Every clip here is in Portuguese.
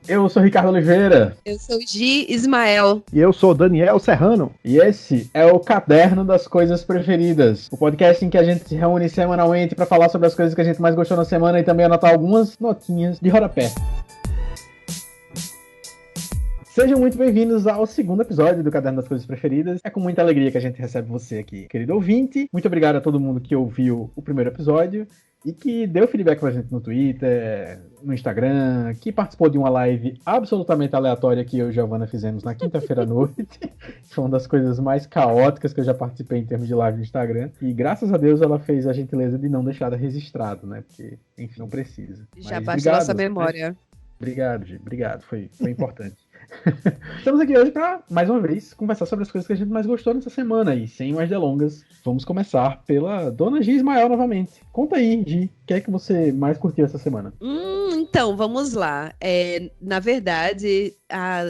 Eu sou Ricardo Oliveira. Eu sou Gi Ismael. E eu sou Daniel Serrano. E esse é o Caderno das Coisas Preferidas, o podcast em que a gente se reúne semanalmente para falar sobre as coisas que a gente mais gostou na semana e também anotar algumas notinhas de rodapé. Sejam muito bem-vindos ao segundo episódio do Caderno das Coisas Preferidas. É com muita alegria que a gente recebe você aqui, querido ouvinte. Muito obrigado a todo mundo que ouviu o primeiro episódio e que deu feedback pra gente no Twitter, no Instagram, que participou de uma live absolutamente aleatória que eu e Giovana fizemos na quinta-feira à noite. Foi uma das coisas mais caóticas que eu já participei em termos de live no Instagram. E graças a Deus ela fez a gentileza de não deixar registrado, né? Porque, enfim, não precisa. Já baixa nossa memória. Né? Obrigado, Gi. Obrigado. Foi importante. Estamos aqui hoje para, mais uma vez, conversar sobre as coisas que a gente mais gostou nessa semana. E sem mais delongas, vamos começar pela Dona Gi Ismael novamente. Conta aí, Gi, o que é que você mais curtiu essa semana? Então, vamos lá. Na verdade,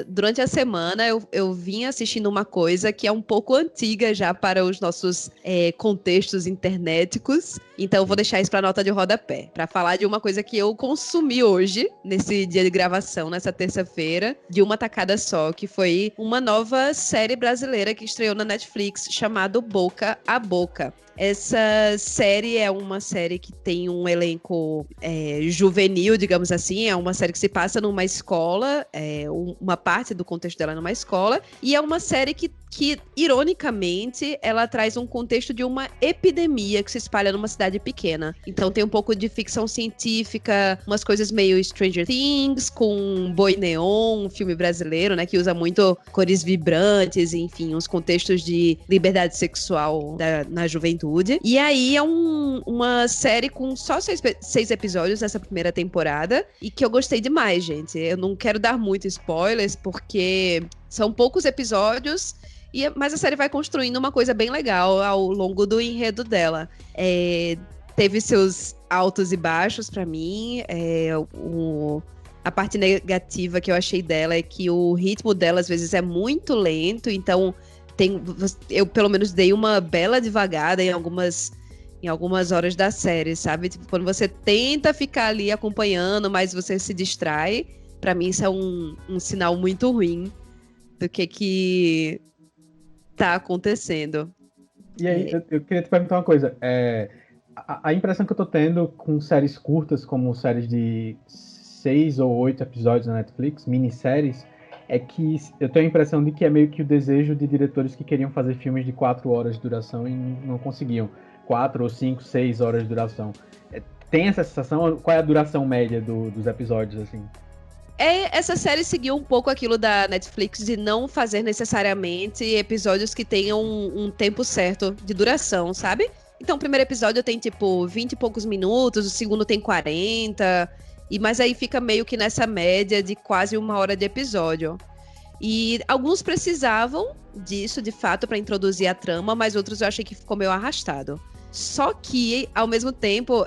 durante a semana eu vim assistindo uma coisa que é um pouco antiga já para os nossos contextos internéticos. Então, eu vou deixar isso para nota de rodapé, para falar de uma coisa que eu consumi hoje, nesse dia de gravação, nessa terça-feira, de uma tacada só, que foi uma nova série brasileira que estreou na Netflix, chamada Boca a Boca. Essa série é uma série que tem um elenco juvenil, digamos assim. É uma série que se passa numa escola, uma parte do contexto dela é numa escola, e é uma série que ironicamente, ela traz um contexto de uma epidemia que se espalha numa cidade pequena. Então tem um pouco de ficção científica, umas coisas meio Stranger Things, com Boi Neon, um filme brasileiro, né, que usa muito cores vibrantes, enfim, uns contextos de liberdade sexual na juventude. E aí é uma série com só seis episódios nessa primeira temporada, e que eu gostei demais, gente. Eu não quero dar muito spoilers, porque são poucos episódios, mas a série vai construindo uma coisa bem legal ao longo do enredo dela. Teve seus altos e baixos pra mim. A parte negativa que eu achei dela é que o ritmo dela às vezes é muito lento, então eu pelo menos dei uma bela devagada em algumas horas da série, sabe? Tipo, quando você tenta ficar ali acompanhando, mas você se distrai, pra mim isso é um sinal muito ruim do que tá acontecendo. E aí, eu queria te perguntar uma coisa. A impressão que eu tô tendo com séries curtas, como séries de 6 ou 8 episódios na Netflix, minisséries, é que eu tenho a impressão de que é meio que o desejo de diretores que queriam fazer filmes de 4 horas de duração e não conseguiam. 4 ou 5, 6 horas de duração. Tem essa sensação? Qual é a duração média dos episódios, assim? Essa série seguiu um pouco aquilo da Netflix de não fazer necessariamente episódios que tenham um tempo certo de duração, sabe? Então, o primeiro episódio tem, tipo, 20 e poucos minutos, o segundo tem 40, mas aí fica meio que nessa média de quase 1 hora de episódio. E alguns precisavam disso, de fato, para introduzir a trama, mas outros eu achei que ficou meio arrastado. Só que, ao mesmo tempo,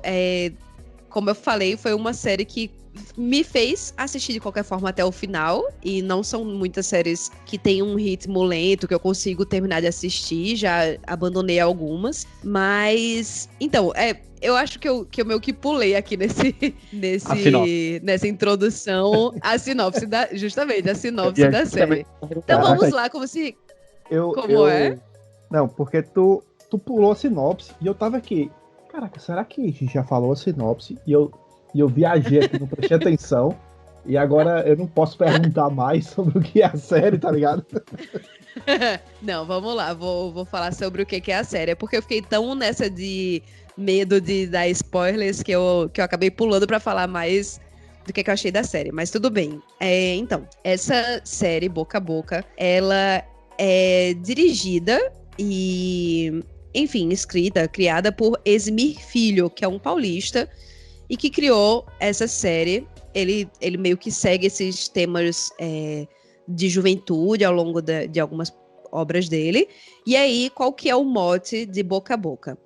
como eu falei, foi uma série que me fez assistir de qualquer forma até o final, e não são muitas séries que tem um ritmo lento que eu consigo terminar de assistir, já abandonei algumas, mas então, eu acho que eu meio que pulei aqui nessa introdução a sinopse justamente a sinopse da série. Então vamos lá, é? Não, porque tu pulou a sinopse e eu tava aqui, caraca, será que a gente já falou a sinopse e eu viajei aqui, não prestei atenção, e agora eu não posso perguntar mais sobre o que é a série, tá ligado? Não, vamos lá, vou falar sobre o que é a série, porque eu fiquei tão nessa de medo de dar spoilers que eu acabei pulando pra falar mais do que eu achei da série, mas tudo bem. Então, essa série, Boca a Boca, ela é dirigida e, enfim, criada por Esmir Filho, que é um paulista, e que criou essa série. Ele meio que segue esses temas de juventude ao longo de algumas obras dele. E aí, qual que é o mote de Boca a Boca?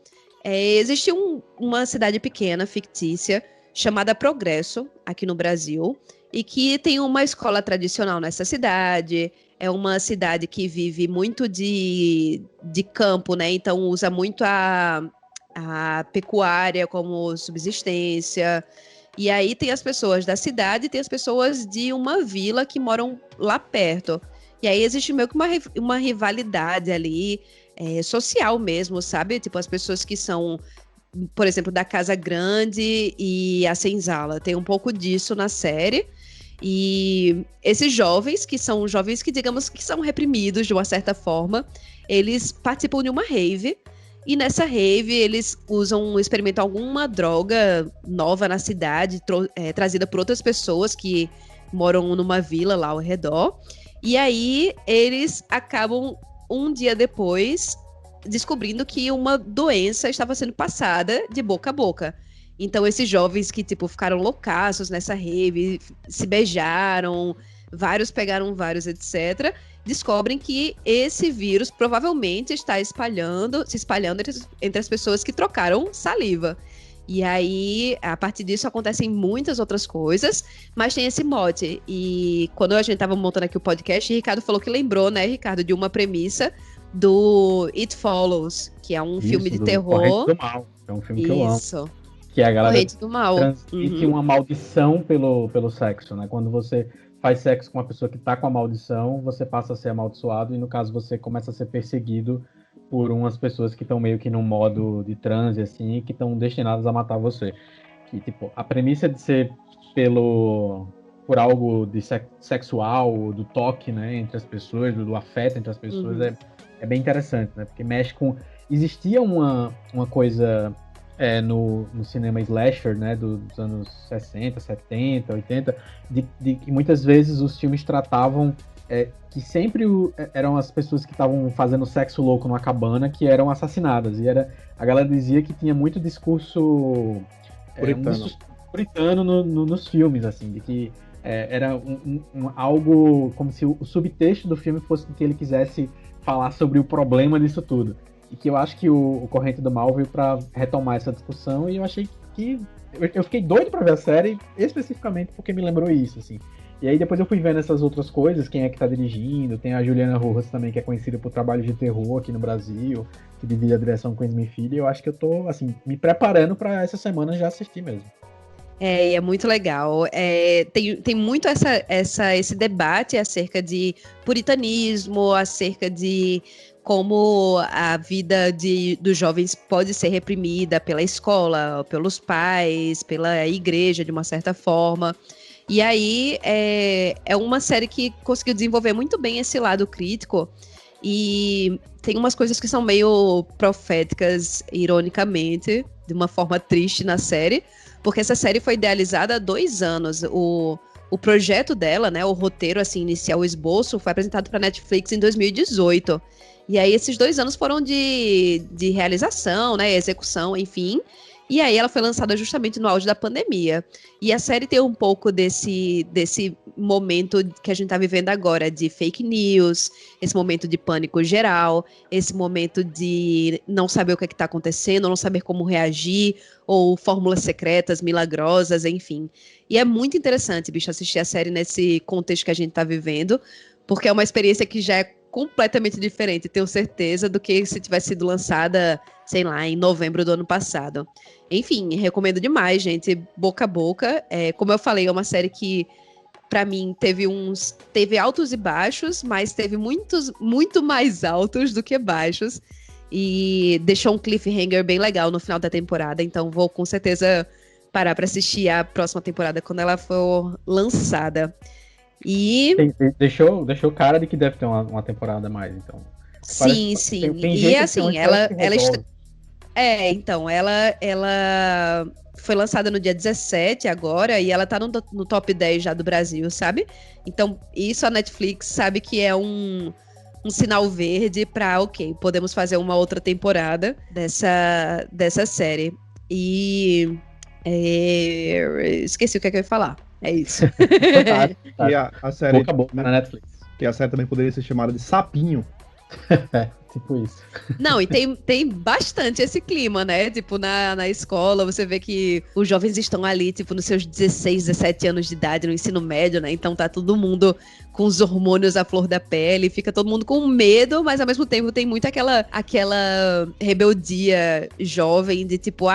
Existe uma cidade pequena, fictícia, chamada Progresso, aqui no Brasil, e que tem uma escola tradicional nessa cidade. É uma cidade que vive muito de campo, né? Então usa muito a pecuária como subsistência. E aí tem as pessoas da cidade e tem as pessoas de uma vila que moram lá perto. E aí existe meio que uma rivalidade ali, social mesmo, sabe? Tipo, as pessoas que são, por exemplo, da Casa Grande e a Senzala. Tem um pouco disso na série. E esses jovens, que são jovens que, digamos, que são reprimidos de uma certa forma, eles participam de uma rave. E nessa rave, eles experimentam alguma droga nova na cidade, trazida por outras pessoas que moram numa vila lá ao redor. E aí, eles acabam, um dia depois, descobrindo que uma doença estava sendo passada de boca a boca. Então, esses jovens que, tipo, ficaram loucaços nessa rave, se beijaram, vários pegaram vários, etc., descobrem que esse vírus provavelmente está se espalhando entre as pessoas que trocaram saliva. E aí, a partir disso, acontecem muitas outras coisas, mas tem esse mote. E quando a gente estava montando aqui o podcast, o Ricardo falou que lembrou, né, Ricardo, de uma premissa do It Follows, que é um filme de terror. Corrente do Mal. É um filme que eu amo. Isso. Que a galera Corrente do Mal. transmite uma maldição pelo sexo, né? Quando você faz sexo com uma pessoa que tá com a maldição, você passa a ser amaldiçoado e, no caso, você começa a ser perseguido por umas pessoas que estão meio que num modo de transe, assim, que estão destinadas a matar você. Que, tipo, a premissa de ser por algo de sexual, do toque, né, entre as pessoas, do afeto entre as pessoas, é bem interessante, né? Porque mexe com... Existia uma coisa... no cinema slasher, né, dos anos 60, 70, 80, de que muitas vezes os filmes tratavam que sempre eram as pessoas que estavam fazendo sexo louco numa cabana que eram assassinadas. E a galera dizia que tinha muito discurso puritano nos filmes, assim, de que era algo como se o subtexto do filme fosse que ele quisesse falar sobre o problema disso tudo. E que eu acho que o Corrente do Mal veio pra retomar essa discussão, e eu achei que... Eu fiquei doido pra ver a série, especificamente porque me lembrou isso, assim. E aí depois eu fui vendo essas outras coisas, quem é que tá dirigindo, tem a Juliana Rojas também, que é conhecida por trabalho de terror aqui no Brasil, que divide a direção com o Smith Filho, e eu acho que eu tô, assim, me preparando pra essa semana já assistir mesmo. E é muito legal. Tem muito esse debate acerca de puritanismo, acerca de como a vida dos jovens pode ser reprimida pela escola, pelos pais, pela igreja, de uma certa forma. E aí, é uma série que conseguiu desenvolver muito bem esse lado crítico, e tem umas coisas que são meio proféticas, ironicamente, de uma forma triste na série, porque essa série foi idealizada há 2 anos. O projeto dela, né, o roteiro assim, inicial, o esboço, foi apresentado para a Netflix em 2018. E aí esses 2 anos foram de realização, né, execução, enfim. E aí ela foi lançada justamente no auge da pandemia. E a série tem um pouco desse momento que a gente está vivendo agora, de fake news, esse momento de pânico geral, esse momento de não saber o que está acontecendo, não saber como reagir, ou fórmulas secretas, milagrosas, enfim. E é muito interessante, bicho, assistir a série nesse contexto que a gente está vivendo, porque é uma experiência que já é completamente diferente, tenho certeza, do que se tivesse sido lançada, sei lá, em novembro do ano passado. Enfim, recomendo demais, gente, boca a boca. Como eu falei, é uma série que, pra mim, teve altos e baixos, mas teve muito mais altos do que baixos, e deixou um cliffhanger bem legal no final da temporada, então vou com certeza parar pra assistir a próxima temporada quando ela for lançada. E... Deixou cara de que deve ter uma temporada a mais, então. Sim. Tem e assim, ela foi lançada no dia 17 agora, e ela tá no top 10 já do Brasil, sabe? Então, isso a Netflix sabe que é um sinal verde pra, ok, podemos fazer uma outra temporada dessa série. E... esqueci o que eu ia falar. É isso. E a série... Boca a boca na Netflix. E a série também poderia ser chamada de Sapinho. Tipo isso. Não, e tem bastante esse clima, né? Tipo, na escola, você vê que os jovens estão ali, tipo, nos seus 16, 17 anos de idade, no ensino médio, né? Então tá todo mundo com os hormônios à flor da pele, fica todo mundo com medo, mas ao mesmo tempo tem muito aquela rebeldia jovem de tipo,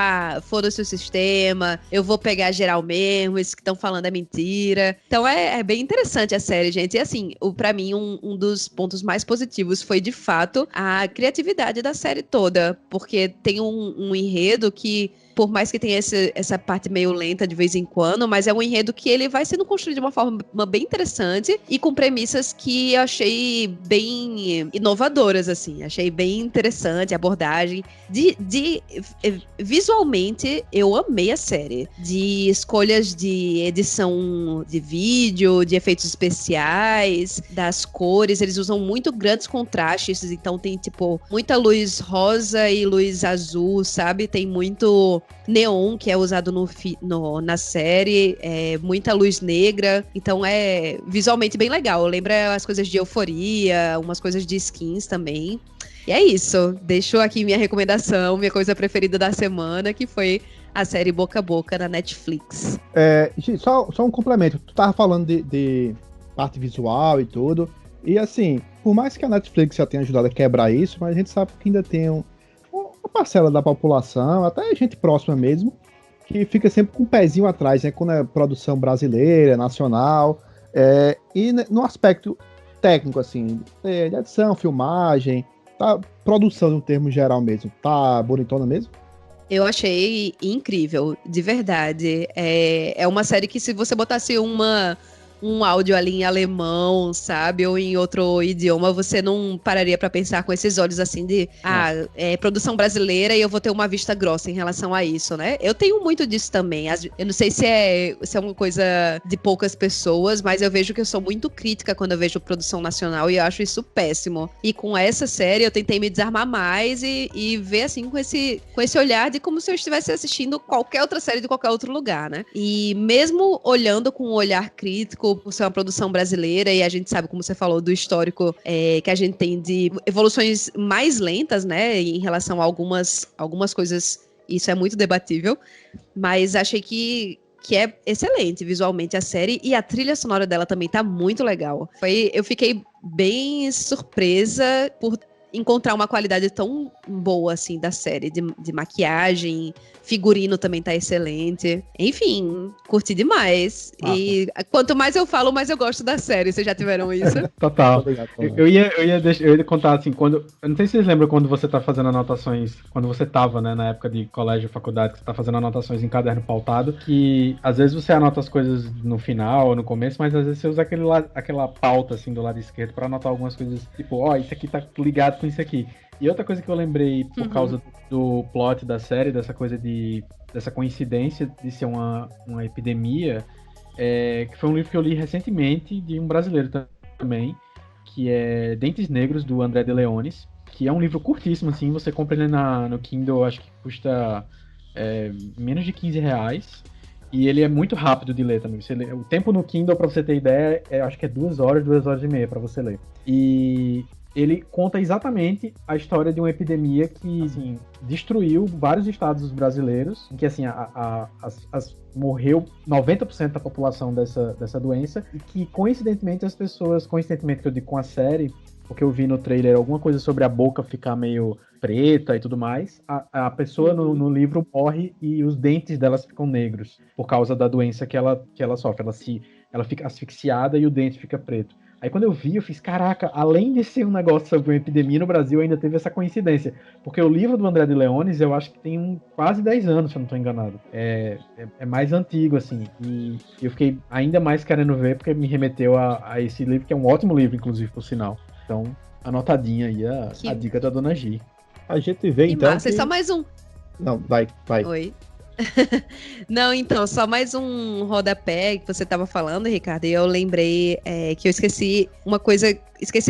foda-se o sistema, eu vou pegar geral mesmo, isso que estão falando é mentira. Então é bem interessante a série, gente. E assim, pra mim, um dos pontos mais positivos foi, de fato, a criatividade da série toda, porque tem um enredo que, por mais que tenha essa parte meio lenta de vez em quando, mas é um enredo que ele vai sendo construído de uma forma bem interessante e com premissas que eu achei bem inovadoras, assim. Achei bem interessante a abordagem. Visualmente, eu amei a série. De escolhas de edição de vídeo, de efeitos especiais, das cores, eles usam muito grandes contrastes, então tem, tipo, muita luz rosa e luz azul, sabe? Tem muito neon, que é usado na série, muita luz negra, então é visualmente bem legal. Lembra as coisas de Euforia, umas coisas de skins também. E é isso, deixo aqui minha recomendação, minha coisa preferida da semana, que foi a série Boca a Boca na Netflix. Só um complemento, tu tava falando de parte visual e tudo, e assim, por mais que a Netflix já tenha ajudado a quebrar isso, mas a gente sabe que ainda tem uma parcela da população, até gente próxima mesmo, que fica sempre com um pezinho atrás, né, quando é produção brasileira, nacional, e no aspecto técnico, assim, de edição, filmagem, produção no termo geral mesmo, tá bonitona mesmo? Eu achei incrível, de verdade. É uma série que, se você botasse um áudio ali em alemão, sabe, ou em outro idioma, você não pararia pra pensar com esses olhos assim de é produção brasileira e eu vou ter uma vista grossa em relação a isso, né? Eu tenho muito disso também. Eu não sei se é uma coisa de poucas pessoas, mas eu vejo que eu sou muito crítica quando eu vejo produção nacional e eu acho isso péssimo. E com essa série eu tentei me desarmar mais e ver assim com esse olhar de como se eu estivesse assistindo qualquer outra série de qualquer outro lugar, né? E mesmo olhando com um olhar crítico por ser uma produção brasileira, e a gente sabe, como você falou, do histórico que a gente tem de evoluções mais lentas, né, em relação a algumas coisas, isso é muito debatível, mas achei que é excelente visualmente a série, e a trilha sonora dela também tá muito legal. Eu fiquei bem surpresa por encontrar uma qualidade tão boa, assim, da série, de maquiagem, figurino também tá excelente. Enfim, curti demais. E quanto mais eu falo, mais eu gosto da série. Vocês já tiveram isso? Total. Eu ia contar, assim, eu não sei se vocês lembram quando você tá fazendo anotações, quando você tava, né, na época de colégio, faculdade, que você tá fazendo anotações em caderno pautado, que às vezes você anota as coisas no final ou no começo, mas às vezes você usa aquela pauta, assim, do lado esquerdo pra anotar algumas coisas, tipo, isso aqui tá ligado com isso aqui. E outra coisa que eu lembrei por causa do plot da série, dessa coincidência de ser uma epidemia, que foi um livro que eu li recentemente de um brasileiro também, que é Dentes Negros, do André de Leones, que é um livro curtíssimo, assim, você compra ele no Kindle, acho que custa menos de R$15, e ele é muito rápido de ler também. O tempo no Kindle, pra você ter ideia, acho que é 2 horas, 2 horas e meia pra você ler. E ele conta exatamente a história de uma epidemia que, assim, destruiu vários estados brasileiros, em que, assim, morreu 90% da população dessa doença, e que, coincidentemente, as pessoas, coincidentemente que eu digo com a série, porque eu vi no trailer alguma coisa sobre a boca ficar meio preta e tudo mais, a pessoa no livro morre e os dentes delas ficam negros, por causa da doença que ela sofre. Ela fica asfixiada e o dente fica preto. Aí quando eu vi, eu fiz, caraca, além de ser um negócio sobre uma epidemia no Brasil, ainda teve essa coincidência. Porque o livro do André de Leones, eu acho que tem quase 10 anos, se eu não estou enganado. É mais antigo, assim. E eu fiquei ainda mais querendo ver, porque me remeteu a esse livro, que é um ótimo livro, inclusive, por sinal. Então, anotadinha aí a dica da Dona Gi. A gente vê, então... Massa, só mais um... Não, vai. Oi. Não, então, só mais um rodapé que você estava falando, Ricardo, e eu lembrei que eu esqueci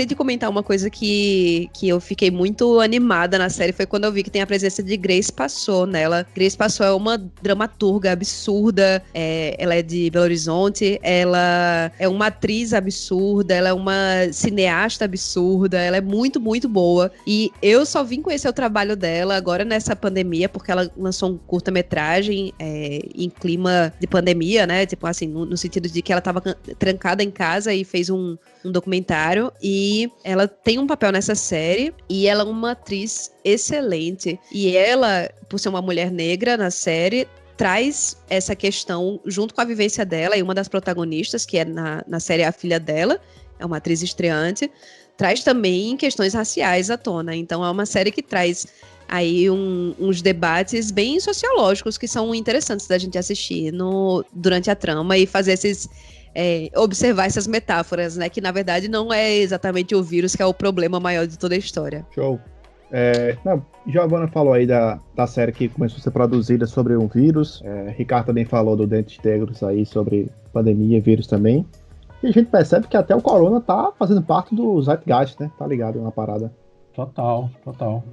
de comentar uma coisa que eu fiquei muito animada na série, foi quando eu vi que tem a presença de Grace Passou nela. Grace Passou é uma dramaturga absurda, ela é de Belo Horizonte, ela é uma atriz absurda, ela é uma cineasta absurda, ela é muito, muito boa, e eu só vim conhecer o trabalho dela agora nessa pandemia, porque ela lançou um curta-metragem em clima de pandemia, né? Tipo assim, no sentido de que ela tava trancada em casa e fez um um documentário, e ela tem um papel nessa série, e ela é uma atriz excelente. E ela, por ser uma mulher negra na série, traz essa questão junto com a vivência dela, e uma das protagonistas, que é na série a filha dela, é uma atriz estreante, traz também questões raciais à tona. Então é uma série que traz aí uns debates bem sociológicos que são interessantes da gente assistir durante a trama e fazer observar essas metáforas, né? Que na verdade não é exatamente o vírus que é o problema maior de toda a história. Show. Giovanna falou aí da série que começou a ser produzida sobre um vírus. Ricardo também falou do Dentes Negros aí sobre pandemia e vírus também. E a gente percebe que até o corona tá fazendo parte do Zeitgeist, né? Tá ligado na parada. Total.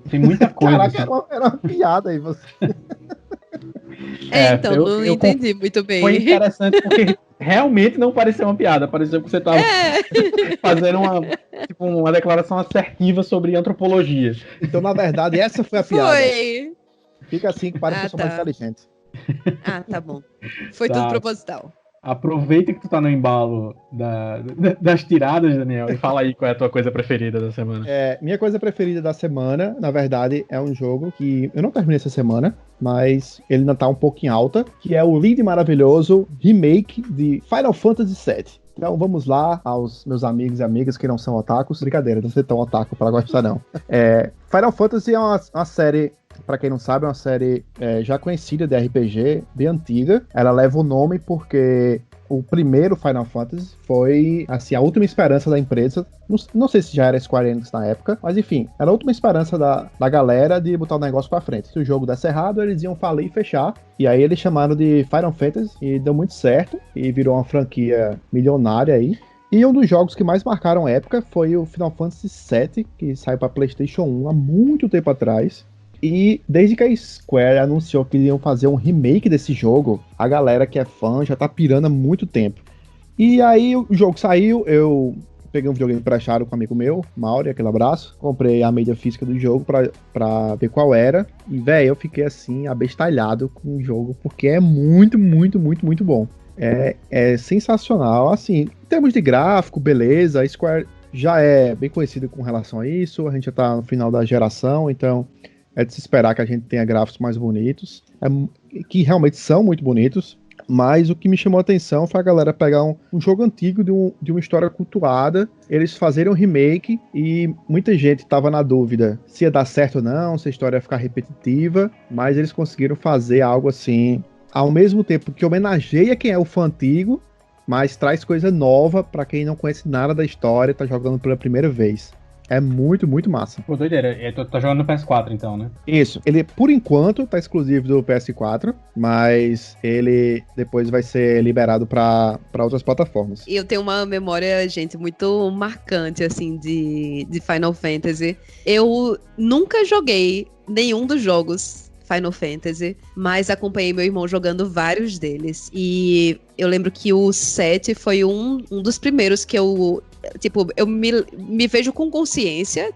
Tem muita coisa. Caraca, era uma piada aí, você. Então, não entendi muito bem. Foi interessante porque realmente não pareceu uma piada. Pareceu que você tava fazendo uma declaração assertiva sobre antropologia. Então, na verdade, essa foi a piada. Foi. Fica assim que parece que eu sou mais inteligente. Tá bom. Foi tudo proposital. Aproveita que tu tá no embalo das tiradas, Daniel, e fala aí qual é a tua coisa preferida da semana. Minha coisa preferida da semana, na verdade, é um jogo que eu não terminei essa semana, mas ele ainda tá um pouco em alta, que é o lindo e maravilhoso remake de Final Fantasy VII. Então vamos lá aos meus amigos e amigas que não são otakus. Brincadeira, não sei tão otaku pra gostar não. Final Fantasy é uma série, pra quem não sabe, é uma série já conhecida de RPG, bem antiga. Ela leva o nome porque o primeiro Final Fantasy foi, assim, a última esperança da empresa. Não sei se já era Square Enix na época, mas enfim, era a última esperança da galera de botar o negócio pra frente. Se o jogo desse errado, eles iam falir e fechar. E aí eles chamaram de Final Fantasy e deu muito certo. E virou uma franquia milionária aí. E um dos jogos que mais marcaram a época foi o Final Fantasy VII, que saiu para PlayStation 1 há muito tempo atrás. E desde que a Square anunciou que iam fazer um remake desse jogo, a galera que é fã já tá pirando há muito tempo. E aí o jogo saiu, eu peguei um videogame emprestado com um amigo meu, Mauri, aquele abraço. Comprei a mídia física do jogo pra ver qual era. E, velho, eu fiquei assim, abestalhado com o jogo, porque é muito, muito, muito, muito bom. É sensacional, assim, em termos de gráfico, beleza, a Square já é bem conhecida com relação a isso, a gente já tá no final da geração, então é de se esperar que a gente tenha gráficos mais bonitos, que realmente são muito bonitos, mas o que me chamou a atenção foi a galera pegar um jogo antigo de uma história cultuada, eles fazerem um remake e muita gente tava na dúvida se ia dar certo ou não, se a história ia ficar repetitiva, mas eles conseguiram fazer algo assim, ao mesmo tempo que homenageia quem é o fã antigo, mas traz coisa nova pra quem não conhece nada da história e tá jogando pela primeira vez. É muito, muito massa. Pô, doideira. Tu tá jogando no PS4 então, né? Isso. Ele, por enquanto, tá exclusivo do PS4, mas ele depois vai ser liberado pra outras plataformas. Eu tenho uma memória, gente, muito marcante, assim, de Final Fantasy. Eu nunca joguei nenhum dos jogos Final Fantasy, mas acompanhei meu irmão jogando vários deles. E eu lembro que o 7 foi um dos primeiros que eu me vejo com consciência,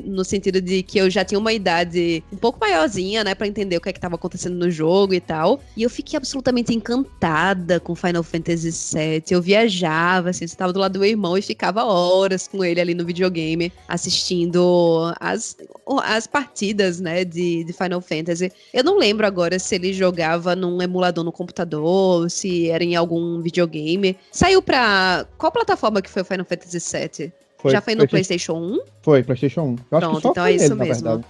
no sentido de que eu já tinha uma idade um pouco maiorzinha, né, pra entender o que é que tava acontecendo no jogo e tal. E eu fiquei absolutamente encantada com Final Fantasy VII. Eu viajava, assim, eu estava do lado do meu irmão e ficava horas com ele ali no videogame, assistindo as partidas, né, de Final Fantasy. Eu não lembro agora se ele jogava num emulador no computador, se era em algum videogame. Saiu pra... Qual plataforma que foi o Final Fantasy VII? Já foi no PlayStation 1? Foi, PlayStation 1. Eu acho Pronto, que só então foi é isso nele, mesmo.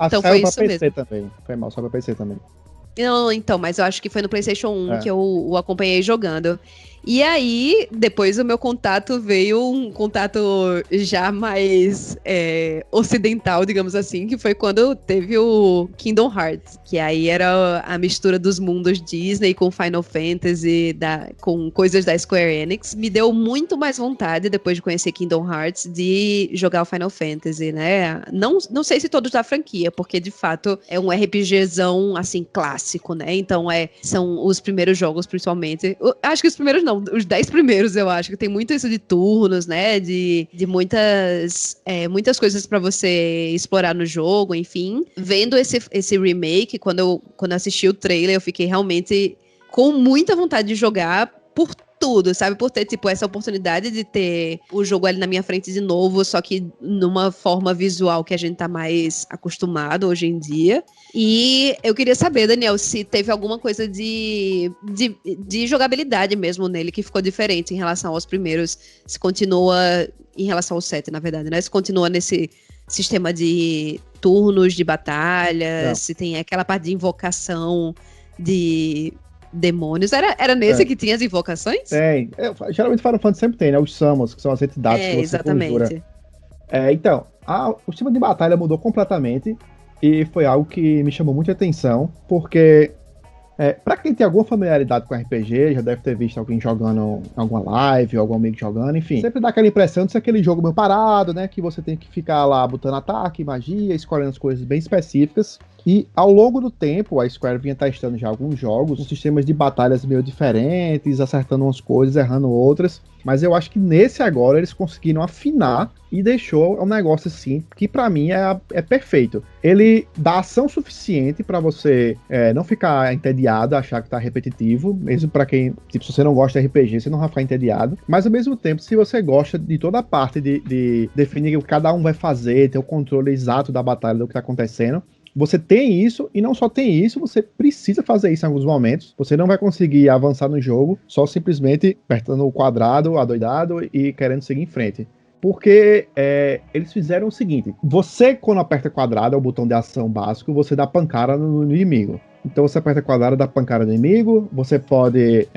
Então foi isso PC mesmo. Também. Foi mal, só pra PC também. Não, então, mas eu acho que foi no PlayStation 1 que eu o acompanhei jogando. E aí, depois o meu contato veio um contato já mais ocidental, digamos assim, que foi quando teve o Kingdom Hearts, que aí era a mistura dos mundos Disney com Final Fantasy, com coisas da Square Enix. Me deu muito mais vontade, depois de conhecer Kingdom Hearts, de jogar o Final Fantasy, né? Não sei se todos da franquia, porque de fato é um RPGzão, assim, clássico, né? Então são os primeiros jogos, principalmente. Acho que os primeiros não, os 10 primeiros, eu acho, que tem muito isso de turnos, né, de muitas coisas pra você explorar no jogo, enfim. Vendo esse remake, quando eu assisti o trailer, eu fiquei realmente com muita vontade de jogar por tudo, sabe? Por ter, tipo, essa oportunidade de ter o jogo ali na minha frente de novo, só que numa forma visual que a gente tá mais acostumado hoje em dia. E eu queria saber, Daniel, se teve alguma coisa de jogabilidade mesmo nele que ficou diferente em relação aos primeiros, se continua em relação ao 7, na verdade, né? Se continua nesse sistema de turnos de batalha, se tem aquela parte de invocação de demônios. Era nesse que tinha as invocações? Tem. Geralmente Final Fantasy sempre tem, né? Os Summons, que são as entidades que você exatamente. conjura. Então, o sistema de batalha mudou completamente e foi algo que me chamou muita atenção, porque pra quem tem alguma familiaridade com RPG, já deve ter visto alguém jogando alguma live, ou algum amigo jogando, enfim. Sempre dá aquela impressão de ser aquele jogo meio parado, né? Que você tem que ficar lá botando ataque, magia, escolhendo as coisas bem específicas. E ao longo do tempo, a Square vinha testando já alguns jogos, com sistemas de batalhas meio diferentes, acertando umas coisas, errando outras. Mas eu acho que nesse agora eles conseguiram afinar e deixou um negócio assim, que pra mim é perfeito. Ele dá ação suficiente pra você não ficar entediado, achar que tá repetitivo, mesmo pra quem, tipo, se você não gosta de RPG, você não vai ficar entediado. Mas ao mesmo tempo, se você gosta de toda a parte de definir o que cada um vai fazer, ter o controle exato da batalha, do que tá acontecendo, você tem isso, e não só tem isso, você precisa fazer isso em alguns momentos. Você não vai conseguir avançar no jogo só simplesmente apertando o quadrado, adoidado e querendo seguir em frente. Porque eles fizeram o seguinte: você, quando aperta quadrado, é o botão de ação básico, você dá pancada no inimigo. Então você aperta quadrado, dá pancada no inimigo, você pode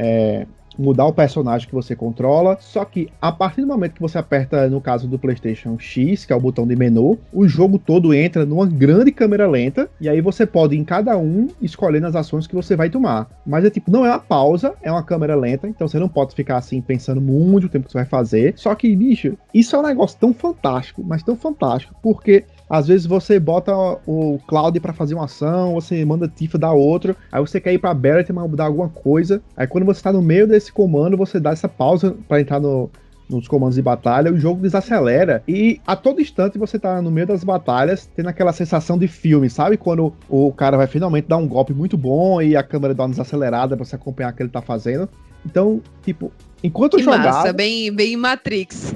mudar o personagem que você controla, só que a partir do momento que você aperta, no caso do PlayStation X, que é o botão de menu, o jogo todo entra numa grande câmera lenta, e aí você pode, em cada um, escolhendo as ações que você vai tomar. Mas não é uma pausa, é uma câmera lenta, então você não pode ficar assim, pensando muito o tempo que você vai fazer. Só que, bicho, isso é um negócio tão fantástico, mas tão fantástico, porque às vezes você bota o Cloud pra fazer uma ação, você manda Tifa dar outra, aí você quer ir pra Barret e mudar alguma coisa, aí quando você tá no meio desse comando, você dá essa pausa pra entrar nos comandos de batalha, o jogo desacelera e a todo instante você tá no meio das batalhas, tendo aquela sensação de filme, sabe? Quando o cara vai finalmente dar um golpe muito bom e a câmera dá uma desacelerada pra você acompanhar o que ele tá fazendo. Então, tipo, enquanto eu jogava... Massa, bem Matrix.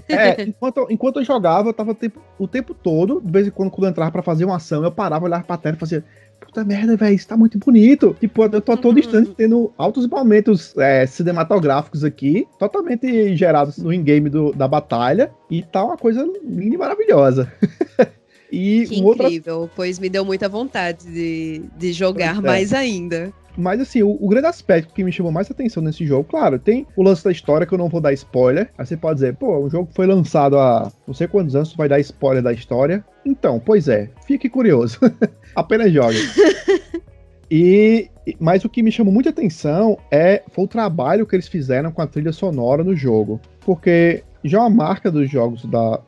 Enquanto eu jogava, eu tava o tempo todo, de vez em quando eu entrava pra fazer uma ação, eu parava, olhava pra tela e fazia: puta merda, velho, isso tá muito bonito. Tipo, eu tô a todo instante tendo altos momentos cinematográficos aqui, totalmente gerados no in-game da batalha, e tá uma coisa linda e maravilhosa. E que incrível, pois me deu muita vontade de jogar mais ainda. Mas assim, o grande aspecto que me chamou mais atenção nesse jogo, claro, tem o lance da história, que eu não vou dar spoiler. Aí você pode dizer: pô, o jogo foi lançado há não sei quantos anos, tu vai dar spoiler da história. Então, pois fique curioso. Apenas jogue. Mas o que me chamou muita atenção foi o trabalho que eles fizeram com a trilha sonora no jogo. Porque já é uma marca dos jogos da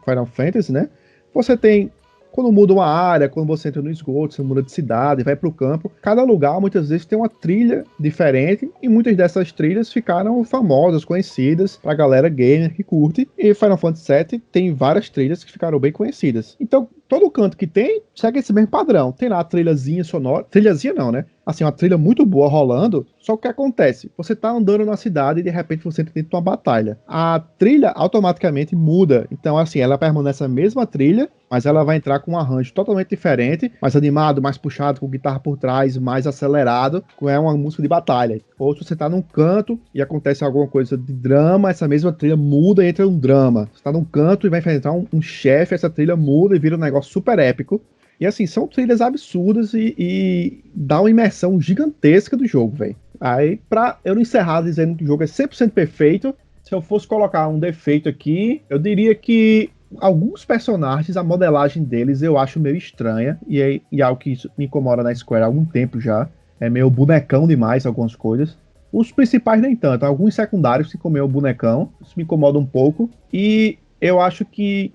Final Fantasy, né? Você tem... Quando muda uma área, quando você entra no esgoto, você muda de cidade, vai pro campo, cada lugar muitas vezes tem uma trilha diferente, e muitas dessas trilhas ficaram famosas, conhecidas pra galera gamer que curte, e Final Fantasy VII tem várias trilhas que ficaram bem conhecidas. Então, todo canto que tem, segue esse mesmo padrão. Tem lá a trilhazinha sonora, trilhazinha não, né? Assim, uma trilha muito boa rolando, só que o que acontece? Você tá andando na cidade e de repente você entra dentro de uma batalha. A trilha automaticamente muda, então assim, ela permanece a mesma trilha, mas ela vai entrar com um arranjo totalmente diferente, mais animado, mais puxado, com guitarra por trás, mais acelerado, é uma música de batalha. Ou se você tá num canto e acontece alguma coisa de drama, essa mesma trilha muda e entra um drama. Você tá num canto e vai enfrentar um chefe, essa trilha muda e vira um negócio super épico. E assim, são trilhas absurdas e dá uma imersão gigantesca do jogo, velho. Aí, pra eu não encerrar dizendo que o jogo é 100% perfeito, se eu fosse colocar um defeito aqui, eu diria que alguns personagens, a modelagem deles eu acho meio estranha, e é algo que isso me incomoda na Square há algum tempo já. É meio bonecão demais algumas coisas. Os principais nem tanto, alguns secundários ficam meio bonecão, isso me incomoda um pouco, e eu acho que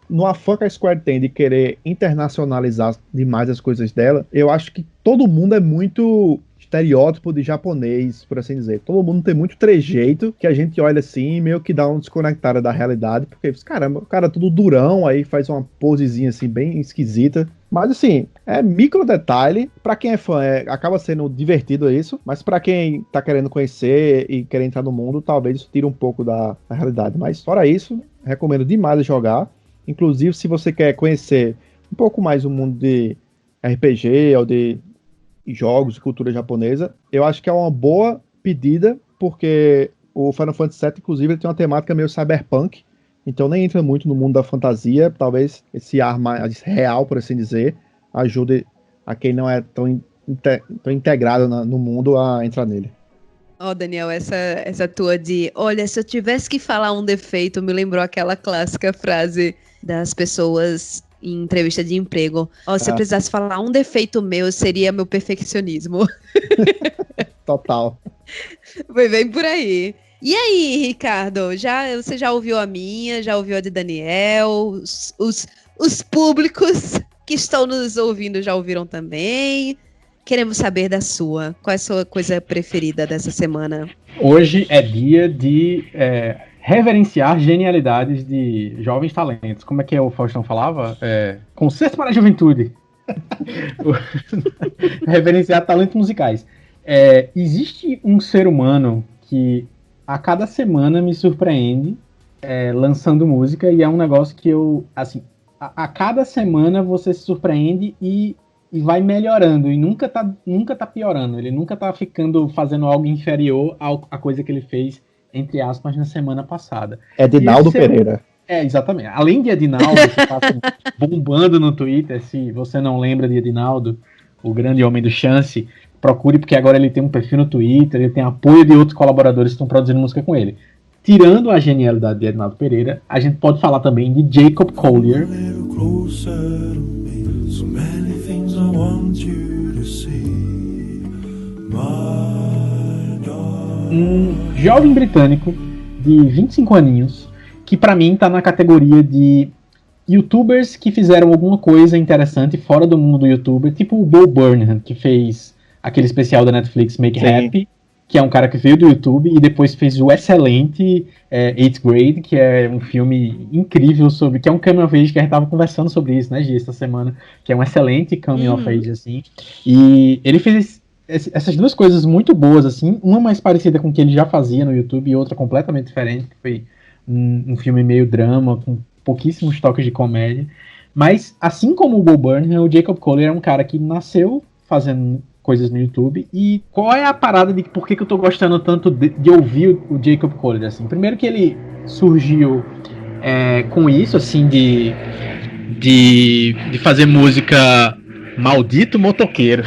no afã que a Square tem de querer internacionalizar demais as coisas dela, eu acho que todo mundo é muito estereótipo de japonês, por assim dizer. Todo mundo tem muito trejeito que a gente olha assim e meio que dá uma desconectada da realidade, porque, caramba, o cara é tudo durão, aí faz uma posezinha assim bem esquisita. Mas assim, é micro detalhe. Pra quem é fã, acaba sendo divertido isso. Mas pra quem tá querendo conhecer e querer entrar no mundo, talvez isso tire um pouco da realidade. Mas fora isso, recomendo demais jogar. Inclusive, se você quer conhecer um pouco mais o mundo de RPG ou de jogos e cultura japonesa, eu acho que é uma boa pedida, porque o Final Fantasy VII, inclusive, ele tem uma temática meio cyberpunk, então nem entra muito no mundo da fantasia. Talvez esse ar mais real, por assim dizer, ajude a quem não é tão integrado no mundo a entrar nele. Ó, Daniel, essa tua de, olha, se eu tivesse que falar um defeito, me lembrou aquela clássica frase das pessoas em entrevista de emprego. Ó, se eu precisasse falar um defeito meu, seria meu perfeccionismo. Total. Foi bem por aí. E aí, Ricardo, você já ouviu a minha, já ouviu a de Daniel? Os públicos que estão nos ouvindo já ouviram também? Queremos saber da sua. Qual é a sua coisa preferida dessa semana? Hoje é dia de reverenciar genialidades de jovens talentos. Como é que o Faustão falava? Concerto para a juventude. Reverenciar talentos musicais. Existe um ser humano que a cada semana me surpreende lançando música, e é um negócio que eu, assim, a cada semana você se surpreende e vai melhorando, e nunca tá piorando, ele nunca tá fazendo algo inferior à coisa que ele fez, entre aspas, na semana passada. Edinaldo Pereira. Exatamente. Além de Edinaldo, que tá assim, bombando no Twitter, se você não lembra de Edinaldo, o grande homem do Chance, procure, porque agora ele tem um perfil no Twitter, ele tem apoio de outros colaboradores que estão produzindo música com ele. Tirando a genialidade de Edinaldo Pereira, a gente pode falar também de Jacob Collier. Um jovem britânico de 25 aninhos, que pra mim tá na categoria de youtubers que fizeram alguma coisa interessante fora do mundo do youtuber, tipo o Bo Burnham, que fez aquele especial da Netflix Make Sim. Happy, que é um cara que veio do YouTube e depois fez o excelente Eighth Grade, que é um filme incrível que é um coming of age, que a gente tava conversando sobre isso, né, Gi, esta semana, que é um excelente coming of age, assim, e ele fez essas duas coisas muito boas, assim, uma mais parecida com o que ele já fazia no YouTube e outra completamente diferente, que foi um filme meio drama, com pouquíssimos toques de comédia, mas assim como o Bo Burnham, o Jacob Collier é um cara que nasceu fazendo coisas no YouTube. E qual é a parada de por que eu tô gostando tanto de ouvir o Jacob Collier, assim? Primeiro que ele surgiu com isso, assim, de fazer música maldito motoqueiro.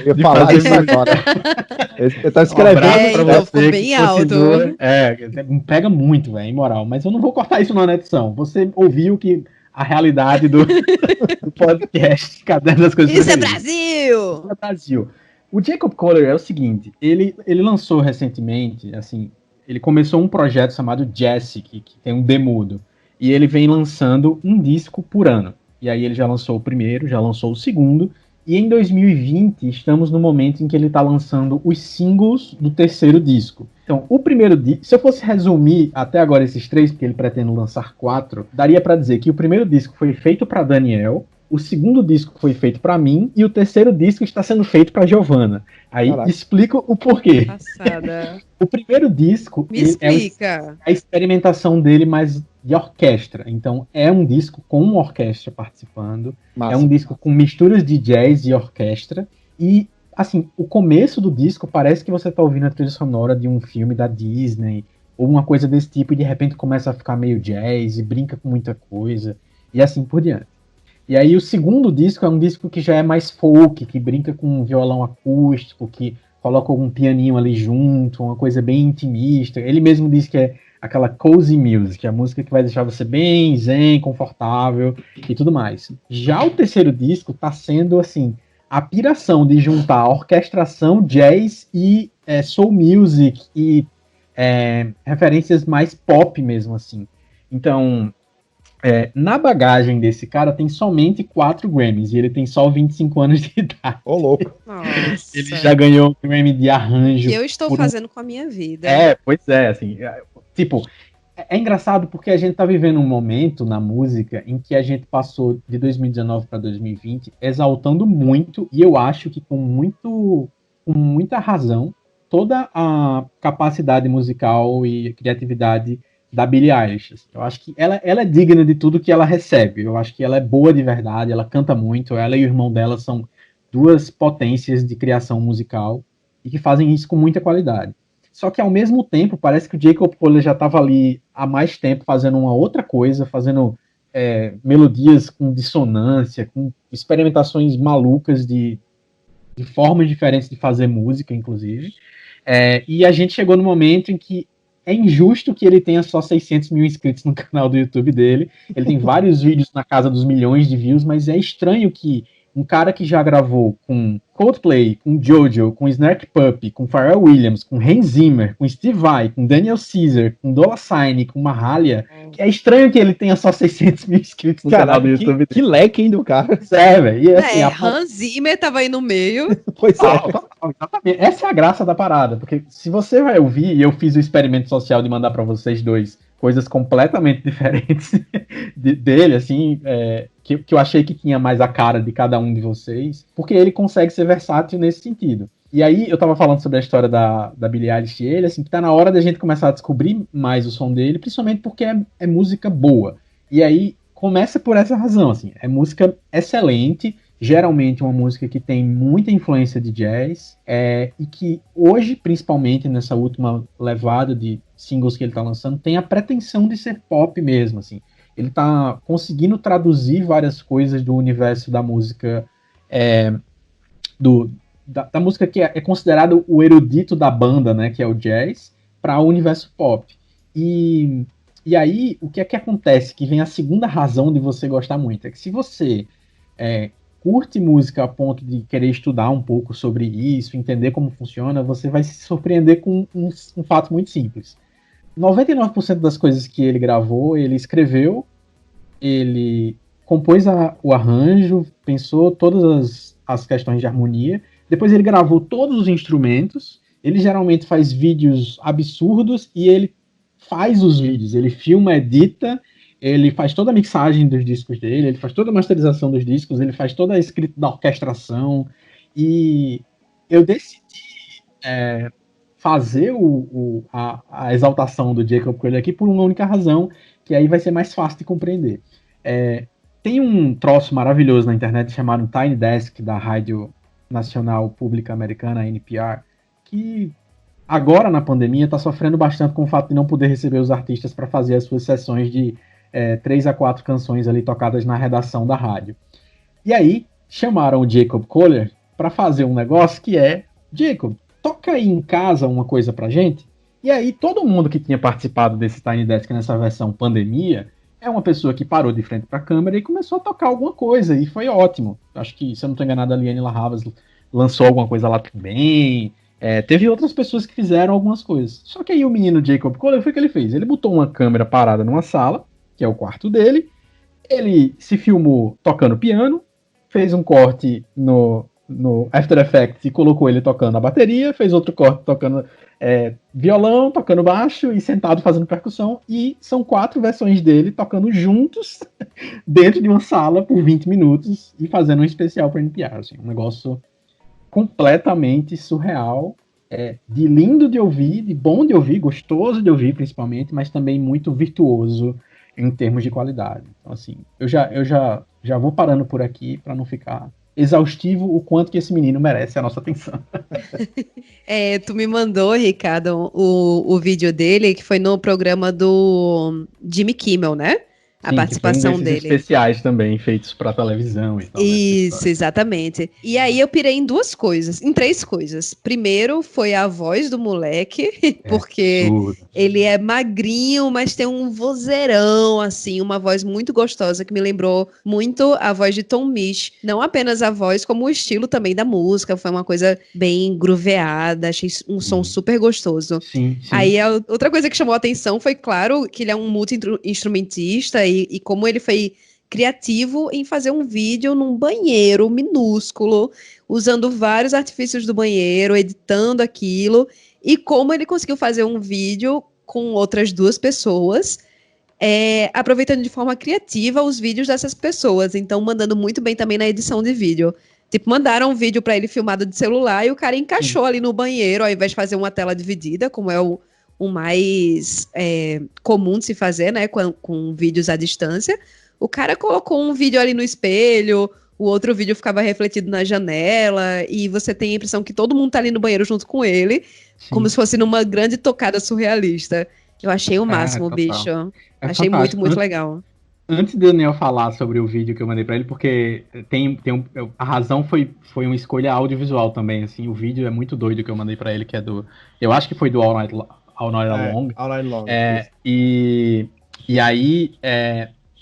Eu ia falar isso agora. Eu tô escrevendo pra você, ficou bem alto. Pega muito, velho, em moral. Mas eu não vou cortar isso na edição. Você ouviu que a realidade do podcast Caderno das Coisas Isso Preferidas. Isso é Brasil! O Jacob Collier é o seguinte, ele lançou recentemente, assim, ele começou um projeto chamado Jesse, que tem um demudo, e ele vem lançando um disco por ano. E aí ele já lançou o primeiro, já lançou o segundo, e em 2020 estamos no momento em que ele está lançando os singles do terceiro disco. Então, o primeiro disco, se eu fosse resumir até agora esses três, porque ele pretende lançar 4, daria para dizer que o primeiro disco foi feito para Daniel, o segundo disco foi feito para mim e o terceiro disco está sendo feito para Giovanna. Aí explico o porquê. Passada. O primeiro disco explica. É a experimentação dele mais de orquestra. Então, é um disco com uma orquestra participando. Massa. É um disco com misturas de jazz e orquestra. E, assim, o começo do disco parece que você está ouvindo a trilha sonora de um filme da Disney ou uma coisa desse tipo, e de repente começa a ficar meio jazz e brinca com muita coisa. E assim por diante. E aí o segundo disco é um disco que já é mais folk, que brinca com um violão acústico, que coloca algum pianinho ali junto, uma coisa bem intimista. Ele mesmo diz que é aquela cozy music, a música que vai deixar você bem zen, confortável e tudo mais. Já o terceiro disco tá sendo, assim, a piração de juntar orquestração, jazz e soul music e referências mais pop mesmo, assim. Então, Na bagagem desse cara tem somente 4 Grammys, e ele tem só 25 anos de idade. Ô, louco. Nossa. Ele já ganhou um Grammy de arranjo. Que eu estou fazendo com a minha vida. Pois é, assim, tipo, é engraçado porque a gente tá vivendo um momento na música em que a gente passou de 2019 para 2020 exaltando muito, e eu acho que com muita razão, toda a capacidade musical e criatividade da Billie Eilish. Eu acho que ela é digna de tudo que ela recebe. Eu acho que ela é boa de verdade, ela canta muito, ela e o irmão dela são duas potências de criação musical e que fazem isso com muita qualidade. Só que ao mesmo tempo, parece que o Jacob Collier já estava ali há mais tempo fazendo uma outra coisa, fazendo melodias com dissonância, com experimentações malucas de formas diferentes de fazer música, inclusive. E a gente chegou no momento em que é injusto que ele tenha só 600 mil inscritos no canal do YouTube dele. Ele tem vários vídeos na casa dos milhões de views, mas é estranho que um cara que já gravou com Coldplay, com Jojo, com Snark Puppy, com Pharrell Williams, com Hans Zimmer, com Steve Vai, com Daniel Caesar, com Dolla Sign, com Mahalia, é estranho que ele tenha só 600 mil inscritos no canal do YouTube dele. Que leque, hein, do cara. Velho. E, assim, Hans Zimmer tava aí no meio. Pois é. Exatamente. Essa é a graça da parada, porque se você vai ouvir, e eu fiz o experimento social de mandar pra vocês dois coisas completamente diferentes dele, assim, que eu achei que tinha mais a cara de cada um de vocês, porque ele consegue ser versátil nesse sentido. E aí, eu tava falando sobre a história da Billie Eilish e ele, assim, que tá na hora da gente começar a descobrir mais o som dele, principalmente porque é música boa. E aí, começa por essa razão, assim, é música excelente, geralmente uma música que tem muita influência de jazz, e que hoje, principalmente nessa última levada de singles que ele tá lançando, tem a pretensão de ser pop mesmo, assim. Ele tá conseguindo traduzir várias coisas do universo da música, da música que é considerado o erudito da banda, né, que é o jazz, para o universo pop. E aí, o que é que acontece? Que vem a segunda razão de você gostar muito. É que se você curte música a ponto de querer estudar um pouco sobre isso, entender como funciona, você vai se surpreender com um fato muito simples. 99% das coisas que ele gravou, ele escreveu, ele compôs o arranjo, pensou todas as questões de harmonia, depois ele gravou todos os instrumentos, ele geralmente faz vídeos absurdos e ele faz os vídeos, ele filma, edita, ele faz toda a mixagem dos discos dele, ele faz toda a masterização dos discos, ele faz toda a escrita da orquestração, e eu decidi fazer a exaltação do Jacob Collier aqui por uma única razão, que aí vai ser mais fácil de compreender. Tem um troço maravilhoso na internet chamado Tiny Desk, da Rádio Nacional Pública Americana, a NPR, que agora na pandemia está sofrendo bastante com o fato de não poder receber os artistas para fazer as suas sessões de 3 a 4 canções ali tocadas na redação da rádio. E aí chamaram o Jacob Collier para fazer um negócio que Jacob, toca aí em casa uma coisa pra gente. E aí todo mundo que tinha participado desse Tiny Desk nessa versão pandemia é uma pessoa que parou de frente para a câmera e começou a tocar alguma coisa, e foi ótimo. Acho que, se eu não estou enganado, a Liane La Havas lançou alguma coisa lá também. Teve outras pessoas que fizeram algumas coisas. Só que aí o menino Jacob Collier, foi o que ele fez? Ele botou uma câmera parada numa sala, que é o quarto dele, ele se filmou tocando piano, fez um corte no After Effects e colocou ele tocando a bateria, fez outro corte tocando violão, tocando baixo e sentado fazendo percussão, e são 4 versões dele tocando juntos dentro de uma sala por 20 minutos e fazendo um especial para NPR, assim, um negócio completamente surreal, de lindo de ouvir, de bom de ouvir, gostoso de ouvir principalmente, mas também muito virtuoso em termos de qualidade. Então, assim, eu já vou parando por aqui para não ficar exaustivo o quanto que esse menino merece a nossa atenção. Tu me mandou, Ricardo, o vídeo dele, que foi no programa do Jimmy Kimmel, né? A participação dele. Especiais também, feitos para televisão e tal. Isso, exatamente. E aí eu pirei em 3 coisas. Primeiro foi a voz do moleque, porque ele é magrinho, mas tem um vozeirão, assim, uma voz muito gostosa, que me lembrou muito a voz de Tom Misch. Não apenas a voz, como o estilo também da música. Foi uma coisa bem grooveada, achei um som super gostoso. Sim. Aí a outra coisa que chamou a atenção foi, claro, que ele é um multi-instrumentista e como ele foi criativo em fazer um vídeo num banheiro minúsculo, usando vários artifícios do banheiro, editando aquilo, e como ele conseguiu fazer um vídeo com outras 2 pessoas, aproveitando de forma criativa os vídeos dessas pessoas, então mandando muito bem também na edição de vídeo. Tipo, mandaram um vídeo pra ele filmado de celular e o cara encaixou ali no banheiro, ao invés de fazer uma tela dividida, como é o mais comum de se fazer, né, com vídeos à distância. O cara colocou um vídeo ali no espelho, o outro vídeo ficava refletido na janela, e você tem a impressão que todo mundo tá ali no banheiro junto com ele, como se fosse numa grande tocada surrealista. Eu achei o máximo, total. bicho. Achei fantástico. muito legal. Antes do Daniel falar sobre o vídeo que eu mandei pra ele, porque a razão foi uma escolha audiovisual também, assim, o vídeo é muito doido que eu mandei pra ele, que é eu acho que foi do All Night Long. All Night Long. E aí,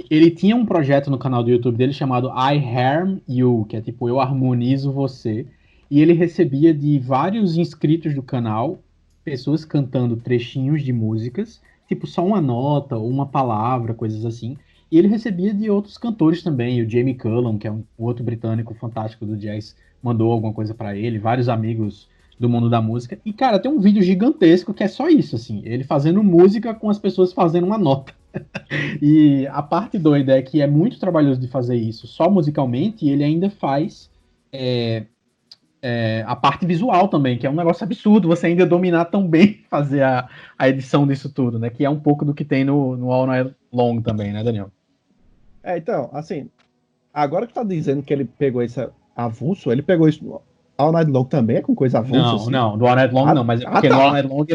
ele tinha um projeto no canal do YouTube dele chamado I Harm You, que é tipo, eu harmonizo você, e ele recebia de vários inscritos do canal, pessoas cantando trechinhos de músicas, tipo, só uma nota ou uma palavra, coisas assim. E ele recebia de outros cantores também, o Jamie Cullum, que é um outro britânico fantástico do jazz, mandou alguma coisa pra ele, vários amigos do mundo da música. E, cara, tem um vídeo gigantesco que é só isso, assim, ele fazendo música com as pessoas fazendo uma nota. E a parte doida é que é muito trabalhoso de fazer isso só musicalmente, e ele ainda faz a parte visual também, que é um negócio absurdo, você ainda dominar tão bem fazer a edição disso tudo, né? Que é um pouco do que tem no All Night Long também, né, Daniel? Então, assim, agora que tá dizendo que ele pegou esse avulso, ele pegou isso no All Night Long também, é com coisa avulsa? Assim? Não, do All Night Long não, mas é porque no All Night Long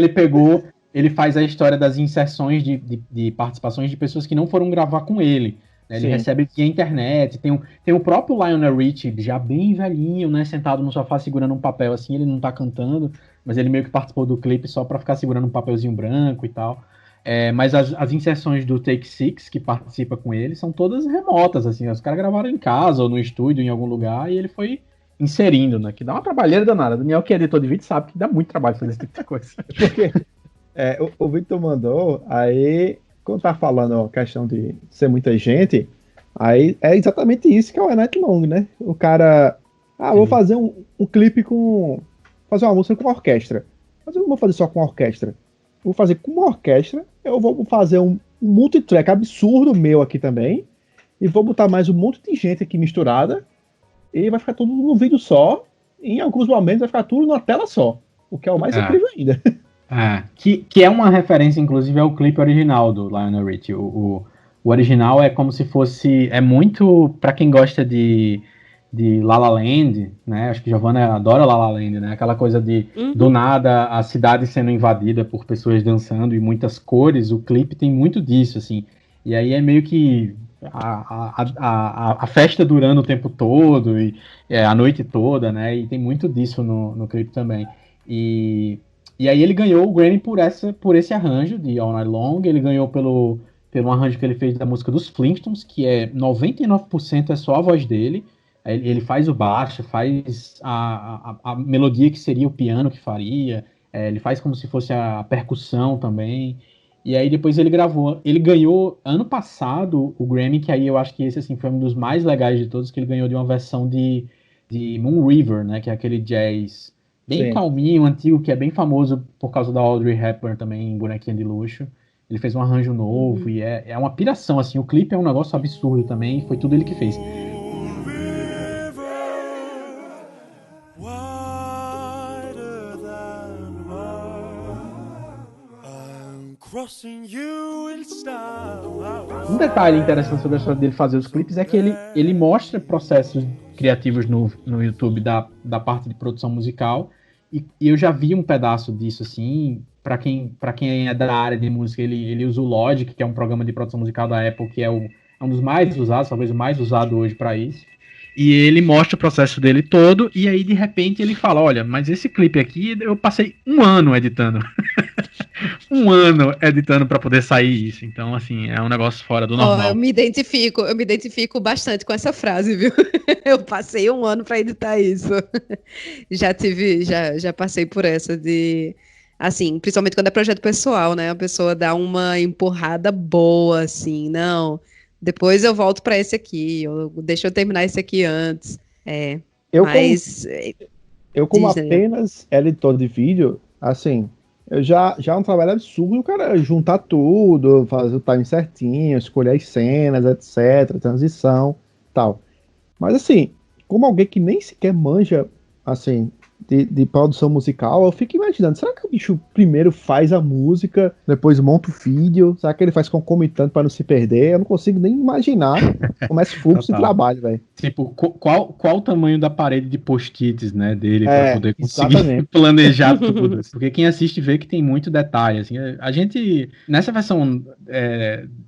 ele faz a história das inserções de participações de pessoas que não foram gravar com ele. Né? Ele recebe via internet, tem o próprio Lionel Richie, já bem velhinho, né, sentado no sofá segurando um papel assim, ele não tá cantando, mas ele meio que participou do clipe só pra ficar segurando um papelzinho branco e tal. Mas as inserções do Take Six, que participa com ele, são todas remotas, assim, os caras gravaram em casa ou no estúdio, em algum lugar, e ele foi inserindo, né, que dá uma trabalheira danada. Daniel, que é editor de vídeo, sabe que dá muito trabalho fazer esse tipo de coisa. Porque o Victor mandou, aí, quando tá falando a questão de ser muita gente, aí é exatamente isso que é o All Night Long, né? O cara, vou fazer um clipe fazer uma música com orquestra. Mas eu não vou fazer só com orquestra. Vou fazer com uma orquestra, eu vou fazer um multitrack absurdo meu aqui também, e vou botar mais um monte de gente aqui misturada, e vai ficar tudo num vídeo só, e em alguns momentos vai ficar tudo numa tela só, o que é o mais incrível ainda. Que é uma referência, inclusive, ao clipe original do Lionel Richie. O original é como se fosse, é muito, pra quem gosta de La La Land, né? Acho que Giovanna adora La La Land, né? Aquela coisa de, do nada, a cidade sendo invadida por pessoas dançando e muitas cores. O clipe tem muito disso, assim. E aí é meio que a festa durando o tempo todo e a noite toda, né? E tem muito disso no clipe também. E aí ele ganhou o Grammy por esse arranjo de All Night Long. Ele ganhou pelo arranjo que ele fez da música dos Flintstones, que 99% é só a voz dele. Ele faz o baixo, faz a melodia que seria o piano que faria, ele faz como se fosse a percussão também, e aí depois ele ganhou ano passado o Grammy, que aí eu acho que esse assim, foi um dos mais legais de todos, que ele ganhou de uma versão de Moon River, né, que é aquele jazz bem calminho, antigo, que é bem famoso por causa da Audrey Hepburn também, em Bonequinha de Luxo. Ele fez um arranjo novo, e é uma piração, assim, o clipe é um negócio absurdo também, foi tudo ele que fez. Um detalhe interessante sobre a história dele fazer os clipes é que ele mostra processos criativos no YouTube da parte de produção musical, e eu já vi um pedaço disso, assim, para quem é da área de música, ele usa o Logic, que é um programa de produção musical da Apple, que é um dos mais usados, talvez o mais usado hoje para isso. E ele mostra o processo dele todo, e aí de repente ele fala, olha, mas esse clipe aqui eu passei um ano editando. Um ano editando para poder sair isso. Então, assim, é um negócio fora do normal. Eu me identifico bastante com essa frase, viu? Eu passei um ano para editar isso. Já passei por essa de... Assim, principalmente quando é projeto pessoal, né? A pessoa dá uma empurrada boa, assim, não... Depois eu volto pra esse aqui. Deixa eu terminar esse aqui antes. Eu Mas. como Diz, Daniel. apenas editor de vídeo, assim, já é um trabalho absurdo o cara juntar tudo, fazer o time certinho, escolher as cenas, etc, transição, tal. Mas assim, como alguém que nem sequer manja, assim, de produção musical, eu fico imaginando, será que o bicho primeiro faz a música, depois monta o vídeo? Será que ele faz concomitante para não se perder? Eu não consigo nem imaginar como é esse fluxo de Total. trabalho, velho. Tipo, qual o tamanho da parede de post-its, né, dele pra poder conseguir exatamente. planejar tudo? Porque quem assiste vê que tem muito detalhe, assim. A gente, nessa versão,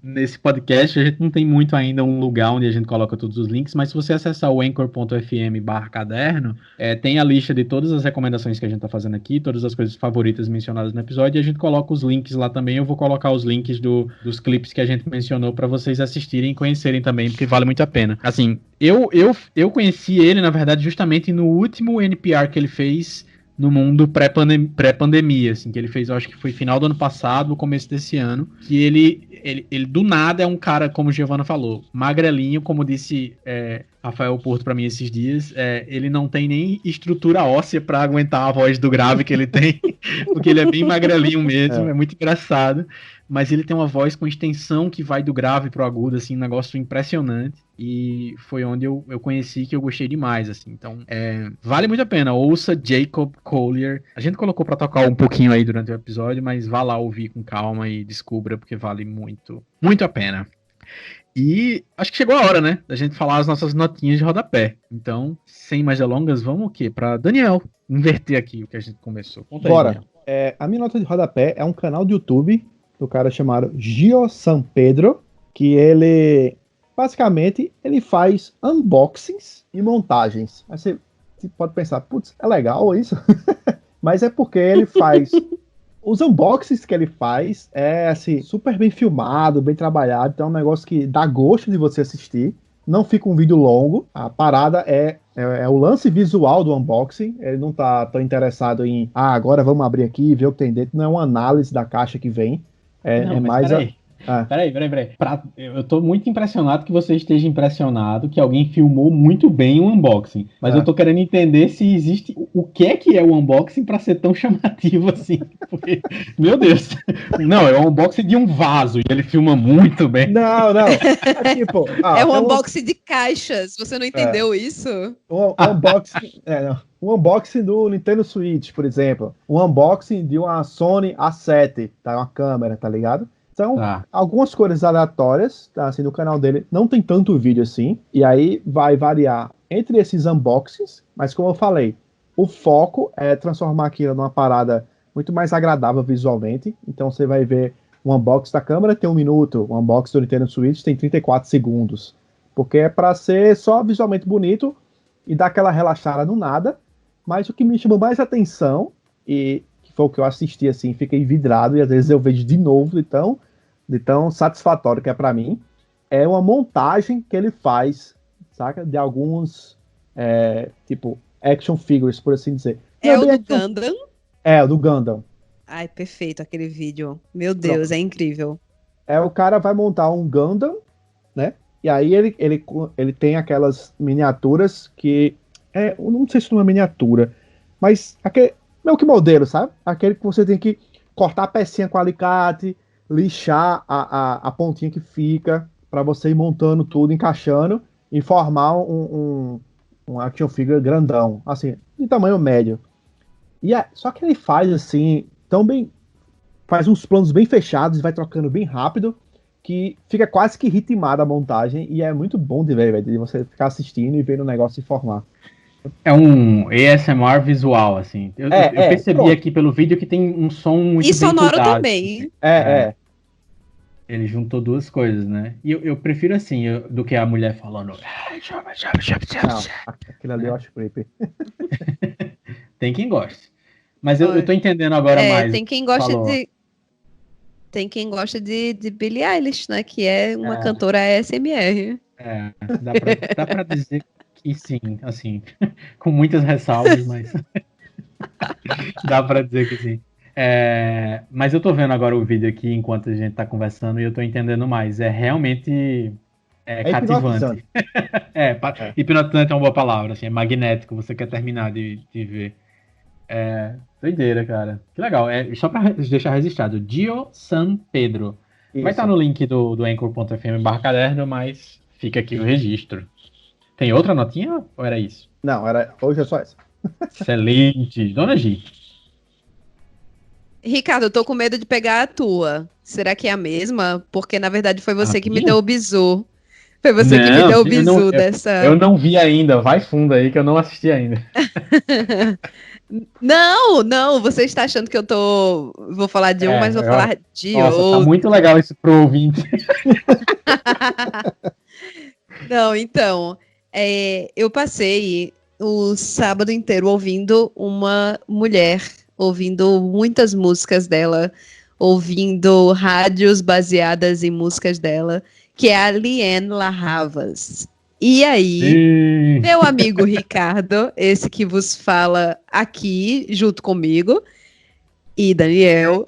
nesse podcast, a gente não tem muito ainda um lugar onde a gente coloca todos os links, mas se você acessar o anchor.fm/caderno, tem a lista de todas as recomendações que a gente tá fazendo aqui, todas as coisas favoritas mencionadas no episódio, e a gente coloca os links lá também. Eu vou colocar os links dos clipes que a gente mencionou pra vocês assistirem e conhecerem também, porque vale muito a pena. Assim, eu conheci ele, na verdade, justamente no último NPR que ele fez no mundo pré-pandemia, assim, que ele fez, eu acho que foi final do ano passado, começo desse ano, que ele do nada é um cara, como o Giovanna falou, magrelinho, como disse Rafael Porto pra mim esses dias, ele não tem nem estrutura óssea pra aguentar a voz do grave que ele tem, porque ele é bem magrelinho mesmo, é muito engraçado, mas ele tem uma voz com extensão que vai do grave pro agudo, assim, um negócio impressionante. E foi onde eu conheci, que eu gostei demais, assim. Então, vale muito a pena. Ouça Jacob Collier. A gente colocou pra tocar um pouquinho aí durante o episódio, mas vá lá ouvir com calma e descubra, porque vale muito, muito a pena. E acho que chegou a hora, né, da gente falar as nossas notinhas de rodapé. Então, sem mais delongas, vamos o quê? Pra Daniel inverter aqui o que a gente começou. Conta aí, Bora. Daniel. A minha nota de rodapé é um canal do YouTube do cara chamado Gio San Pedro, que ele basicamente ele faz unboxings e montagens. Aí você pode pensar, putz, é legal isso? Mas é porque ele faz os unboxings que ele faz assim, super bem filmado, bem trabalhado, então é um negócio que dá gosto de você assistir. Não fica um vídeo longo, a parada é o lance visual do unboxing. Ele não tá tão interessado em agora vamos abrir aqui e ver o que tem dentro. Não é uma análise da caixa que vem. Não, mas mais peraí. Eu tô muito impressionado que você esteja impressionado que alguém filmou muito bem o unboxing. Mas eu tô querendo entender se existe o que é o unboxing pra ser tão chamativo assim. Porque, meu Deus. Não, é o unboxing de um vaso e ele filma muito bem. Não. É tipo, é um unboxing de caixas. Você não entendeu isso? Um unboxing do Nintendo Switch, por exemplo. Um unboxing de uma Sony A7, tá? Uma câmera, tá ligado? São algumas cores aleatórias, tá? Assim, no canal dele não tem tanto vídeo assim, e aí vai variar entre esses unboxings, mas como eu falei, o foco é transformar aquilo numa parada muito mais agradável visualmente. Então você vai ver um unboxing da câmera tem 1 minuto, um unboxing do Nintendo Switch tem 34 segundos, porque é para ser só visualmente bonito e dar aquela relaxada no nada. Mas o que me chamou mais atenção, e que foi o que eu assisti assim, fiquei vidrado, e às vezes eu vejo de novo, de tão satisfatório que é pra mim, é uma montagem que ele faz, saca? De alguns, tipo, action figures, por assim dizer. É o do Gundam? É, o do Gundam. Ai, perfeito aquele vídeo. Meu Deus, é incrível. O cara vai montar um Gundam, né? E aí ele tem aquelas miniaturas que... eu não sei se não é miniatura, mas aquele meio que modelo, sabe? Aquele que você tem que cortar a pecinha com alicate, lixar a pontinha que fica, para você ir montando tudo, encaixando e formar um action figure grandão, assim, de tamanho médio. Só que ele faz assim, tão bem, faz uns planos bem fechados, vai trocando bem rápido, que fica quase que ritmada a montagem, e é muito bom de ver, velho, de você ficar assistindo e vendo o negócio se formar. É um ASMR visual, assim. Eu percebi aqui pelo vídeo que tem um som muito bem sonoro cuidado. Também. Ele juntou duas coisas, né? E eu prefiro assim, do que a mulher falando. Não, aquilo ali eu acho creepy. Tem quem goste. Mas eu tô entendendo agora mais. Tem quem gosta Tem quem gosta de Billie Eilish, né? Que é uma cantora ASMR. Dá pra dizer que sim, assim, com muitas ressalvas, mas dá pra dizer que sim. Mas eu tô vendo agora o vídeo aqui enquanto a gente tá conversando e eu tô entendendo mais. É realmente É É cativante. hipnotizante. É. Hipnotizante é uma boa palavra, assim, é magnético, você quer terminar de ver. Doideira, cara. Que legal. Só pra deixar registrado, Dio San Pedro. Vai estar Isso. no link do anchor.fm/caderno, mas fica aqui o registro. Tem outra notinha ou era isso? Não, hoje é só essa. Excelente. Dona Gi. Ricardo, eu tô com medo de pegar a tua. Será que é a mesma? Porque, na verdade, foi A você que me minha? deu o bizu. Foi você que me Não, deu o eu não, bizu Eu dessa. não vi ainda, vai fundo aí que eu não assisti ainda. Não, não, você está achando que eu tô. Vou falar de um, mas vou falar de Nossa, tá outro. muito legal isso pro ouvinte. Não, então, eu passei o sábado inteiro ouvindo uma mulher, ouvindo muitas músicas dela, ouvindo rádios baseadas em músicas dela, que é a Liane La Havas. E aí, Sim. meu amigo Ricardo, esse que vos fala aqui junto comigo, e Daniel,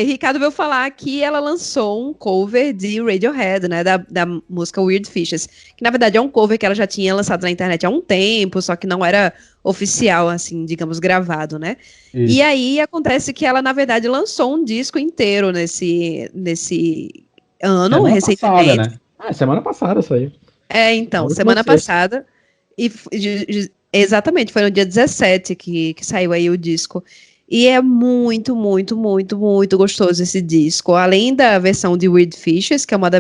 Ricardo veio falar que ela lançou um cover de Radiohead, né, da música Weird Fishes, que na verdade é um cover que ela já tinha lançado na internet há um tempo, só que não era oficial, assim, digamos, gravado, né? E Isso. aí acontece que ela, na verdade, lançou um disco inteiro nesse ano, Semana passada, recentemente. né? Semana passada isso aí. Então, Na última semana sexta. passada, exatamente, foi no dia 17 que saiu aí o disco. E é muito, muito, muito, muito gostoso esse disco. Além da versão de Weird Fishes, que é uma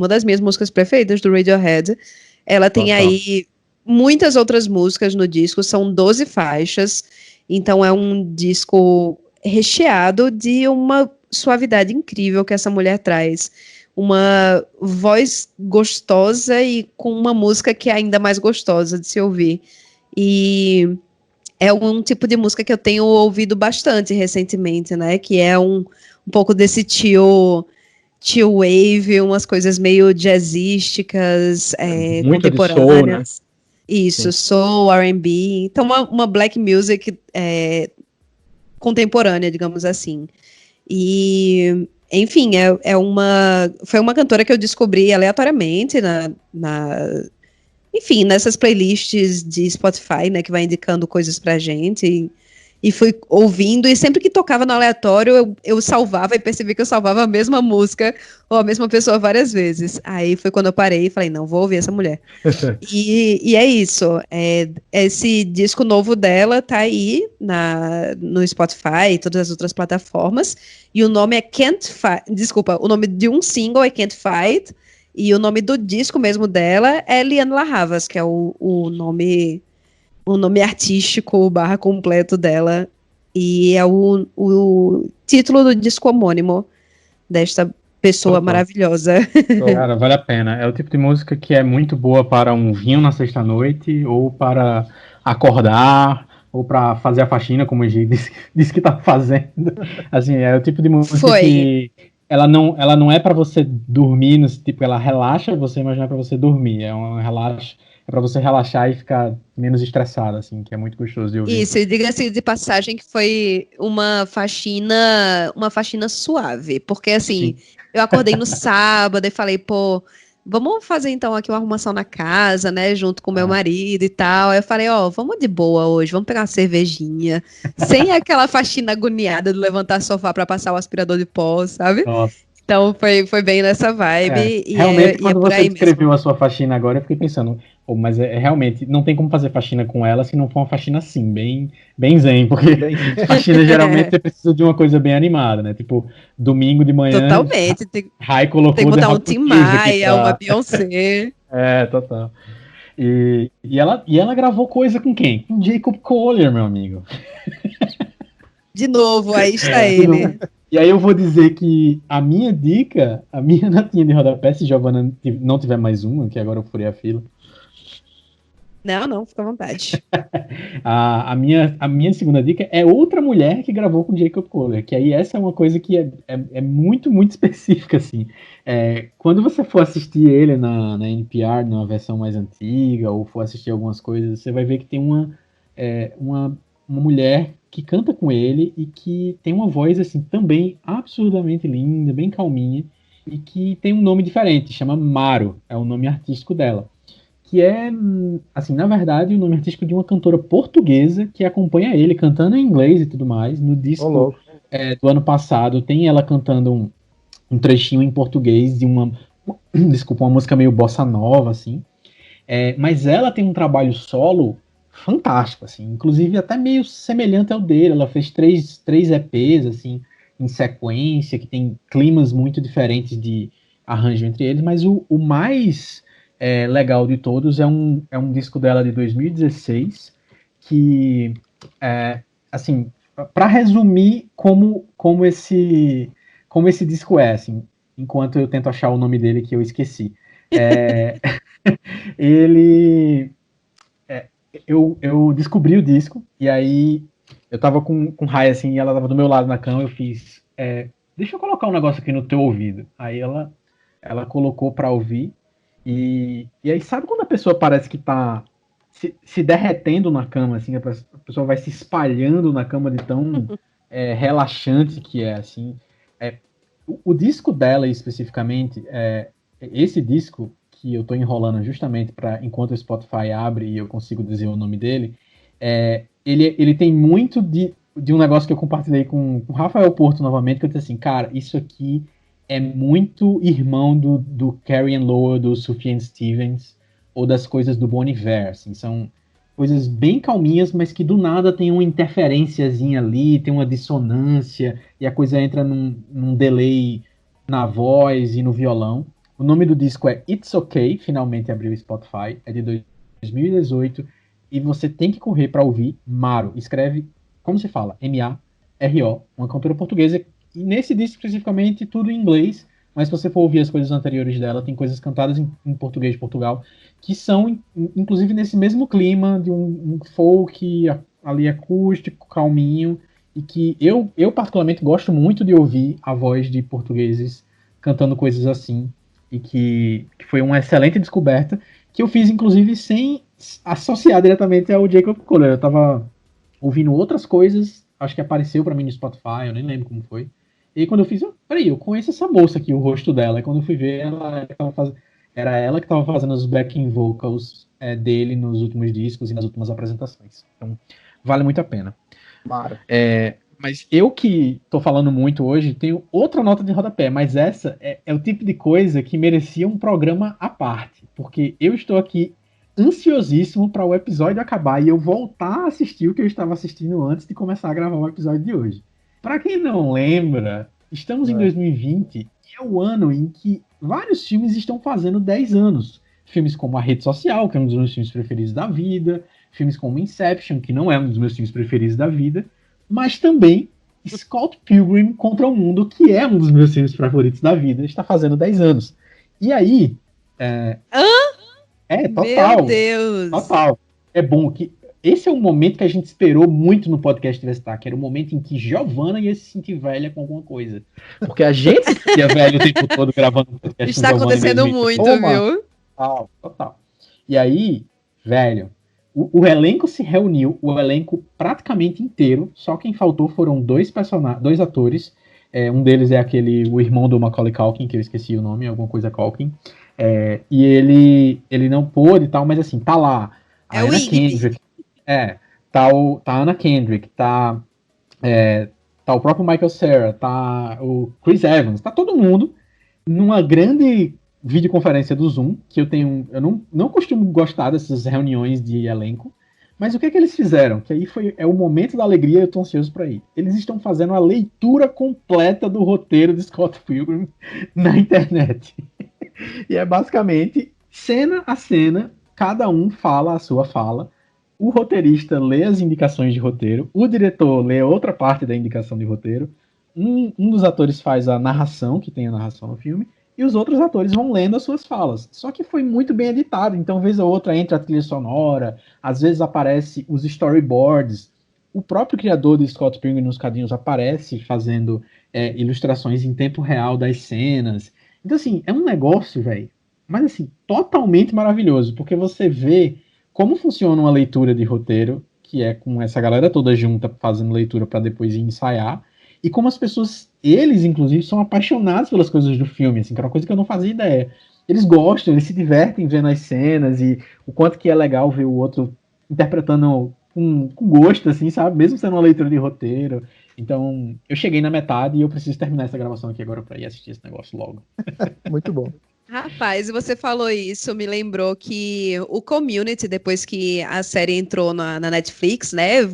das minhas músicas preferidas do Radiohead, ela tem Total. aí muitas outras músicas no disco, são 12 faixas. Então é um disco recheado de uma suavidade incrível que essa mulher traz. Uma voz gostosa e com uma música que é ainda mais gostosa de se ouvir. E é um tipo de música que eu tenho ouvido bastante recentemente, né? Que é um pouco desse chill wave, umas coisas meio jazzísticas, Muito de soul, né? contemporâneas. Isso, Sim. soul, R&B. Então, uma black music contemporânea, digamos assim. E, enfim, foi uma cantora que eu descobri aleatoriamente enfim, nessas playlists de Spotify, né, que vai indicando coisas pra gente, e fui ouvindo, e sempre que tocava no aleatório, eu salvava e percebi que eu salvava a mesma música ou a mesma pessoa várias vezes. Aí foi quando eu parei e falei, não, vou ouvir essa mulher. E é isso, esse disco novo dela tá aí no Spotify e todas as outras plataformas, e o nome é Can't Fight, desculpa, o nome de um single é Can't Fight, e o nome do disco mesmo dela é Liane La Havas, que é o nome artístico barra completo dela. E é o título do disco homônimo desta pessoa Total. maravilhosa. Cara, vale a pena. É o tipo de música que é muito boa para um vinho na sexta-noite, ou para acordar, ou para fazer a faxina, como a gente disse que tá fazendo. Assim, é o tipo de música Foi. que ela não é para você dormir, tipo, ela relaxa você, mas não é para você dormir. É para você relaxar e ficar menos estressado, assim, que é muito gostoso de ouvir. Isso, e diga-se de passagem que foi uma faxina suave, porque assim, Sim. eu acordei no sábado e falei, pô, vamos fazer então aqui uma arrumação na casa, né, junto com meu marido e tal. Aí eu falei, ó, vamos de boa hoje, vamos pegar uma cervejinha, sem aquela faxina agoniada de levantar sofá para passar o aspirador de pó, sabe? Nossa. Então foi bem nessa vibe Realmente, e é quando por você aí mesmo. descreveu a sua faxina agora, eu fiquei pensando, pô, mas realmente não tem como fazer faxina com ela se não for uma faxina assim, bem zen, porque faxina geralmente você precisa de uma coisa bem animada, né? Tipo, domingo de manhã, Totalmente, Rai tem colocou que The botar um Hot Tim Wheels aqui Maia, uma Beyoncé. Total. E ela gravou coisa com quem? Com Jacob Collier, meu amigo. De novo, aí está De novo. ele. E aí eu vou dizer que a minha dica, a minha notinha de rodapé, se Giovana não tiver mais uma, que agora eu furei a fila, Não, fica à vontade. a minha segunda dica é outra mulher que gravou com Jacob Collier, que aí essa é uma coisa que é muito, muito específica, assim. Quando você for assistir ele na NPR, numa versão mais antiga, ou for assistir algumas coisas, você vai ver que tem uma mulher que canta com ele e que tem uma voz, assim, também absurdamente linda, bem calminha, e que tem um nome diferente, chama Maro, é o nome artístico dela. Que é, assim, na verdade, o nome artístico de uma cantora portuguesa que acompanha ele cantando em inglês e tudo mais. No disco do ano passado tem ela cantando um trechinho em português de uma música meio bossa nova, assim. Mas ela tem um trabalho solo fantástico, assim, inclusive até meio semelhante ao dele. Ela fez três EPs, assim, em sequência, que tem climas muito diferentes de arranjo entre eles, mas o mais legal de todos é um disco dela de 2016, que, assim, para resumir como esse disco é, assim, enquanto eu tento achar o nome dele que eu esqueci. Ele... eu descobri o disco, e aí eu tava com Rai, assim, e ela tava do meu lado na cama, eu fiz, deixa eu colocar um negócio aqui no teu ouvido. Aí ela colocou pra ouvir, e aí sabe quando a pessoa parece que tá se derretendo na cama, assim, a pessoa vai se espalhando na cama de tão relaxante que é, assim. O disco dela, especificamente, esse disco, que eu tô enrolando justamente para enquanto o Spotify abre e eu consigo dizer o nome dele, ele tem muito de um negócio que eu compartilhei com o Rafael Porto novamente, que eu disse assim, cara, isso aqui é muito irmão do Carrie Lowell, do Sufjan Stevens, ou das coisas do Bon Iver, assim, são coisas bem calminhas, mas que do nada tem uma interferenciazinha ali, tem uma dissonância, e a coisa entra num delay na voz e no violão. O nome do disco é It's Okay, finalmente abriu o Spotify, é de 2018, e você tem que correr para ouvir Maro. Escreve, como se fala? M-A-R-O, uma cantora portuguesa, e nesse disco especificamente tudo em inglês, mas se você for ouvir as coisas anteriores dela, tem coisas cantadas em português de Portugal, que são, inclusive, nesse mesmo clima de um folk ali acústico, calminho, e que eu particularmente gosto muito de ouvir a voz de portugueses cantando coisas assim, e que foi uma excelente descoberta, que eu fiz, inclusive, sem associar diretamente ao Jacob Collier. Eu tava ouvindo outras coisas, acho que apareceu para mim no Spotify, eu nem lembro como foi. E aí, quando eu fiz, peraí, eu conheço essa moça aqui, o rosto dela. E quando eu fui ver, era ela que estava fazendo os backing vocals dele nos últimos discos e nas últimas apresentações. Então, vale muito a pena. Claro. Mas eu que tô falando muito hoje, tenho outra nota de rodapé, mas essa é o tipo de coisa que merecia um programa à parte, porque eu estou aqui ansiosíssimo para o episódio acabar e eu voltar a assistir o que eu estava assistindo antes de começar a gravar o episódio de hoje. Para quem não lembra, estamos em 2020 e é o ano em que vários filmes estão fazendo 10 anos. Filmes como A Rede Social, que é um dos meus filmes preferidos da vida, filmes como Inception, que não é um dos meus filmes preferidos da vida, mas também Scott Pilgrim contra o Mundo, que é um dos meus filmes favoritos da vida, está fazendo 10 anos. E aí... total. Meu Deus! Total. É bom que... Esse é um momento que a gente esperou muito no podcast Vestar, que era o momento em que Giovanna ia se sentir velha com alguma coisa. Porque a gente se sentia velho o tempo todo gravando um podcast Está com Giovanna acontecendo muito, viu? Total. E aí, velho, o elenco se reuniu, o elenco praticamente inteiro, só quem faltou foram dois atores. Um deles é o irmão do Macaulay Culkin, que eu esqueci o nome, alguma coisa Culkin. E ele não pôde e tal, mas assim, tá lá. A Anna Kendrick. Tá a Anna Kendrick, tá o próprio Michael Cera, tá o Chris Evans, tá todo mundo numa grande videoconferência do Zoom, que eu não costumo gostar dessas reuniões de elenco, mas o que é que eles fizeram? Que aí é o momento da alegria, eu tô ansioso pra ir. Eles estão fazendo a leitura completa do roteiro de Scott Pilgrim na internet. E é basicamente, cena a cena, cada um fala a sua fala, o roteirista lê as indicações de roteiro, o diretor lê outra parte da indicação de roteiro, um dos atores faz a narração, que tem a narração no filme, e os outros atores vão lendo as suas falas. Só que foi muito bem editado, então vez ou outra entra a trilha sonora, às vezes aparece os storyboards, o próprio criador de Scott Pilgrim nos quadrinhos aparece fazendo ilustrações em tempo real das cenas. Então assim, é um negócio, velho, mas assim, totalmente maravilhoso, porque você vê como funciona uma leitura de roteiro, que é com essa galera toda junta fazendo leitura para depois ir ensaiar, e como as pessoas, eles inclusive, são apaixonados pelas coisas do filme, assim, que era uma coisa que eu não fazia ideia. Eles gostam, eles se divertem vendo as cenas e o quanto que é legal ver o outro interpretando com gosto, assim, sabe? Mesmo sendo uma leitura de roteiro. Então, eu cheguei na metade e eu preciso terminar essa gravação aqui agora pra ir assistir esse negócio logo. Muito bom. Rapaz, e você falou isso, me lembrou que o Community, depois que a série entrou na Netflix, né,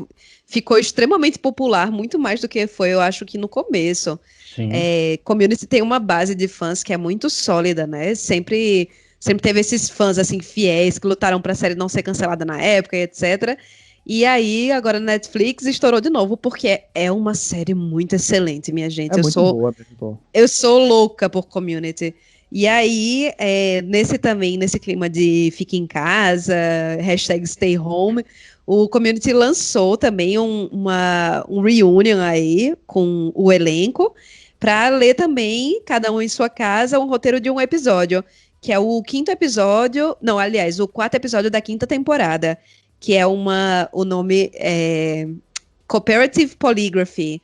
ficou extremamente popular, muito mais do que foi, eu acho que no começo. Sim. Community tem uma base de fãs que é muito sólida, né, sempre teve esses fãs, assim, fiéis, que lutaram pra série não ser cancelada na época, e etc., e aí, agora na Netflix, estourou de novo, porque é uma série muito excelente, minha gente. É muito boa, muito boa. Eu sou louca por Community. E aí, nesse clima de fique em casa, #stay home, o Community lançou também um reunion aí com o elenco, para ler também, cada um em sua casa, um roteiro de um episódio, que é o o quarto episódio da quinta temporada, que é o nome Cooperative Polygraphy.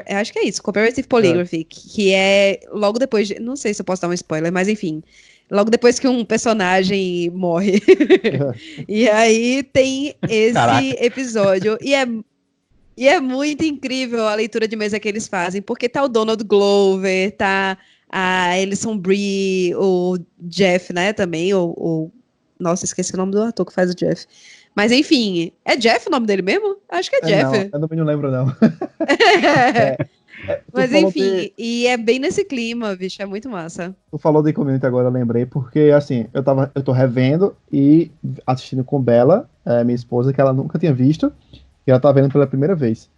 Acho que é isso, Cooperative Polygraphy, que é logo depois não sei se eu posso dar um spoiler, mas enfim, logo depois que um personagem morre. E aí tem esse episódio, e é muito incrível a leitura de mesa que eles fazem, porque tá o Donald Glover, tá a Alison Brie, o Jeff, né, também, nossa, esqueci o nome do ator que faz o Jeff. Mas enfim, é Jeff o nome dele mesmo? Acho que é Jeff. Não, eu também não lembro, não. Mas enfim, e é bem nesse clima, bicho, é muito massa. Tu falou de Community agora, eu lembrei, porque assim, eu tô revendo e assistindo com Bela, minha esposa, que ela nunca tinha visto, e ela tá vendo pela primeira vez.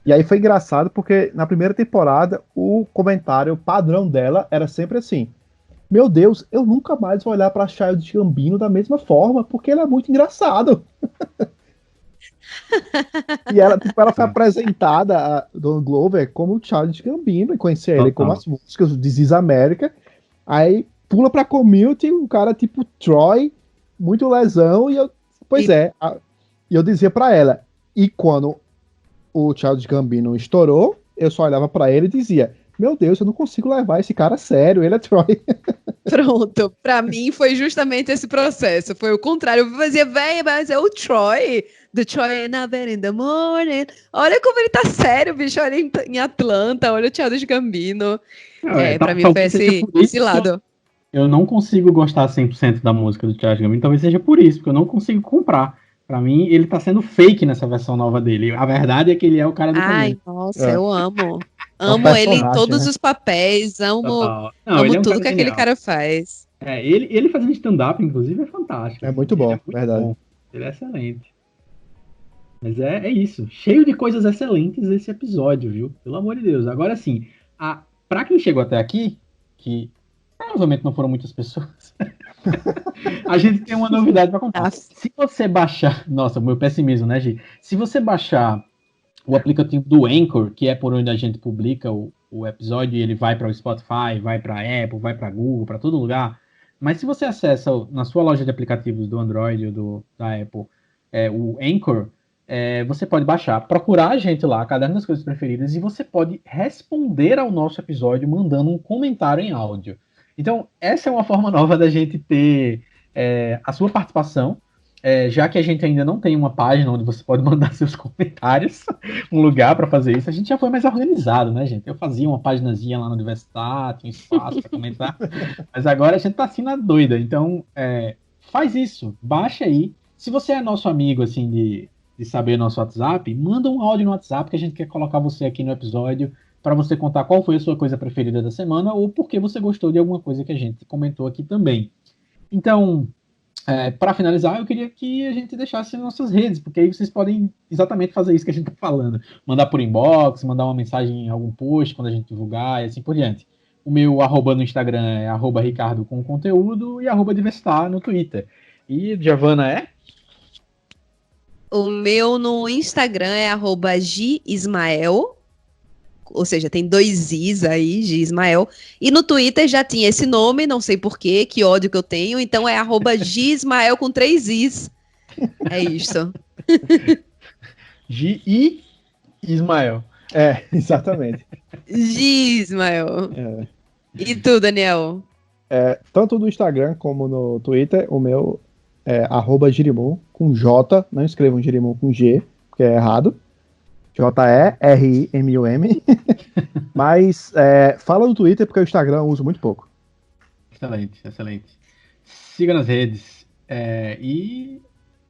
E aí foi engraçado, porque na primeira temporada, o comentário padrão dela era sempre assim: meu Deus, eu nunca mais vou olhar pra Childish Gambino da mesma forma, porque ele é muito engraçado. E ela foi apresentada, a Donald Glover, como o Childish Gambino, e conhecer ele como as músicas do This Is America. Aí pula pra Community, um cara tipo Troy, muito lesão, e eu dizia pra ela, e quando o Childish Gambino estourou, eu só olhava pra ele e dizia: meu Deus, eu não consigo levar esse cara a sério, ele é Troy. Pronto, pra mim foi justamente esse processo, foi o contrário, eu fazia, véi, mas é o Troy, do Troy in the morning, olha como ele tá sério, bicho, olha em Atlanta, olha o Childish Gambino, pra mim foi esse lado. Eu não consigo gostar 100% da música do Childish Gambino, talvez seja por isso, porque eu não consigo comprar. Pra mim, ele tá sendo fake nessa versão nova dele. A verdade é que ele é o cara do Ai, nossa, eu amo. Amo ele em todos os papéis, amo tudo que aquele cara faz. Ele fazendo stand-up, inclusive, é fantástico. É muito bom, verdade. Bom. Ele é excelente. Mas é isso. Cheio de coisas excelentes esse episódio, viu? Pelo amor de Deus. Agora sim, pra quem chegou até aqui, que provavelmente não foram muitas pessoas, a gente tem uma novidade pra contar. Se você baixar... Nossa, meu pessimismo, né, Gi? Se você baixar o aplicativo do Anchor, que é por onde a gente publica o episódio, e ele vai para o Spotify, vai para a Apple, vai para Google, para todo lugar. Mas se você acessa na sua loja de aplicativos do Android ou da Apple, o Anchor, você pode baixar, procurar a gente lá, Caderno das Coisas Preferidas, e você pode responder ao nosso episódio mandando um comentário em áudio. Então, essa é uma forma nova da gente ter a sua participação, já que a gente ainda não tem uma página onde você pode mandar seus comentários, um lugar para fazer isso. A gente já foi mais organizado, né, gente? Eu fazia uma paginazinha lá no Universidade, tinha espaço para comentar, mas agora a gente tá assim na doida. Então, faz isso, baixa aí. Se você é nosso amigo, assim, de saber nosso WhatsApp, manda um áudio no WhatsApp que a gente quer colocar você aqui no episódio para você contar qual foi a sua coisa preferida da semana ou por que você gostou de alguma coisa que a gente comentou aqui também. Então, para finalizar, eu queria que a gente deixasse nossas redes, porque aí vocês podem exatamente fazer isso que a gente está falando. Mandar por inbox, mandar uma mensagem em algum post quando a gente divulgar e assim por diante. O meu @ no Instagram é @ricardo com conteúdo e @diversitar no Twitter. E Giovana é? O meu no Instagram é @gismael, ou seja, tem 2 Is aí, Gismael. E no Twitter já tinha esse nome, não sei porquê, que ódio que eu tenho. Então é @gismael com 3 Is. É isso. Gi e Ismael. Exatamente. Ismael. É. E tu, Daniel? Tanto no Instagram como no Twitter, o meu é @Girimum, com J, não escrevam Girimum com G, porque é errado. Jerimum. Mas fala no Twitter, porque o Instagram eu uso muito pouco. Excelente, excelente. Siga nas redes e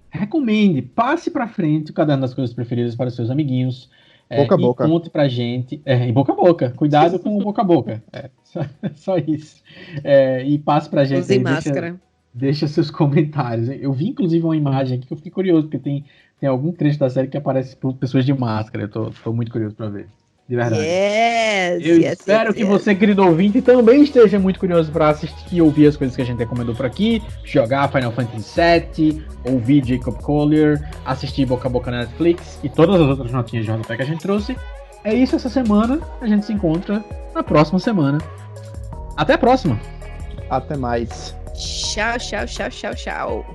recomende, passe pra frente o Caderno das Coisas Preferidas para os seus amiguinhos. Boca a E boca. conte pra gente. E boca a boca. Cuidado com o boca a boca. Só isso. E passe pra gente Use aí. máscara. Deixa seus comentários. Eu vi, inclusive, uma imagem aqui que eu fiquei curioso, porque tem algum trecho da série que aparece por pessoas de máscara. Eu tô muito curioso pra ver. De verdade. Eu espero que você, querido ouvinte, também esteja muito curioso para assistir e ouvir as coisas que a gente recomendou por aqui, jogar Final Fantasy VII, ouvir Jacob Collier, assistir Boca a Boca na Netflix e todas as outras notinhas de rodapé que a gente trouxe. É isso essa semana. A gente se encontra na próxima semana. Até a próxima! Até mais. Tchau, tchau, tchau, tchau, tchau.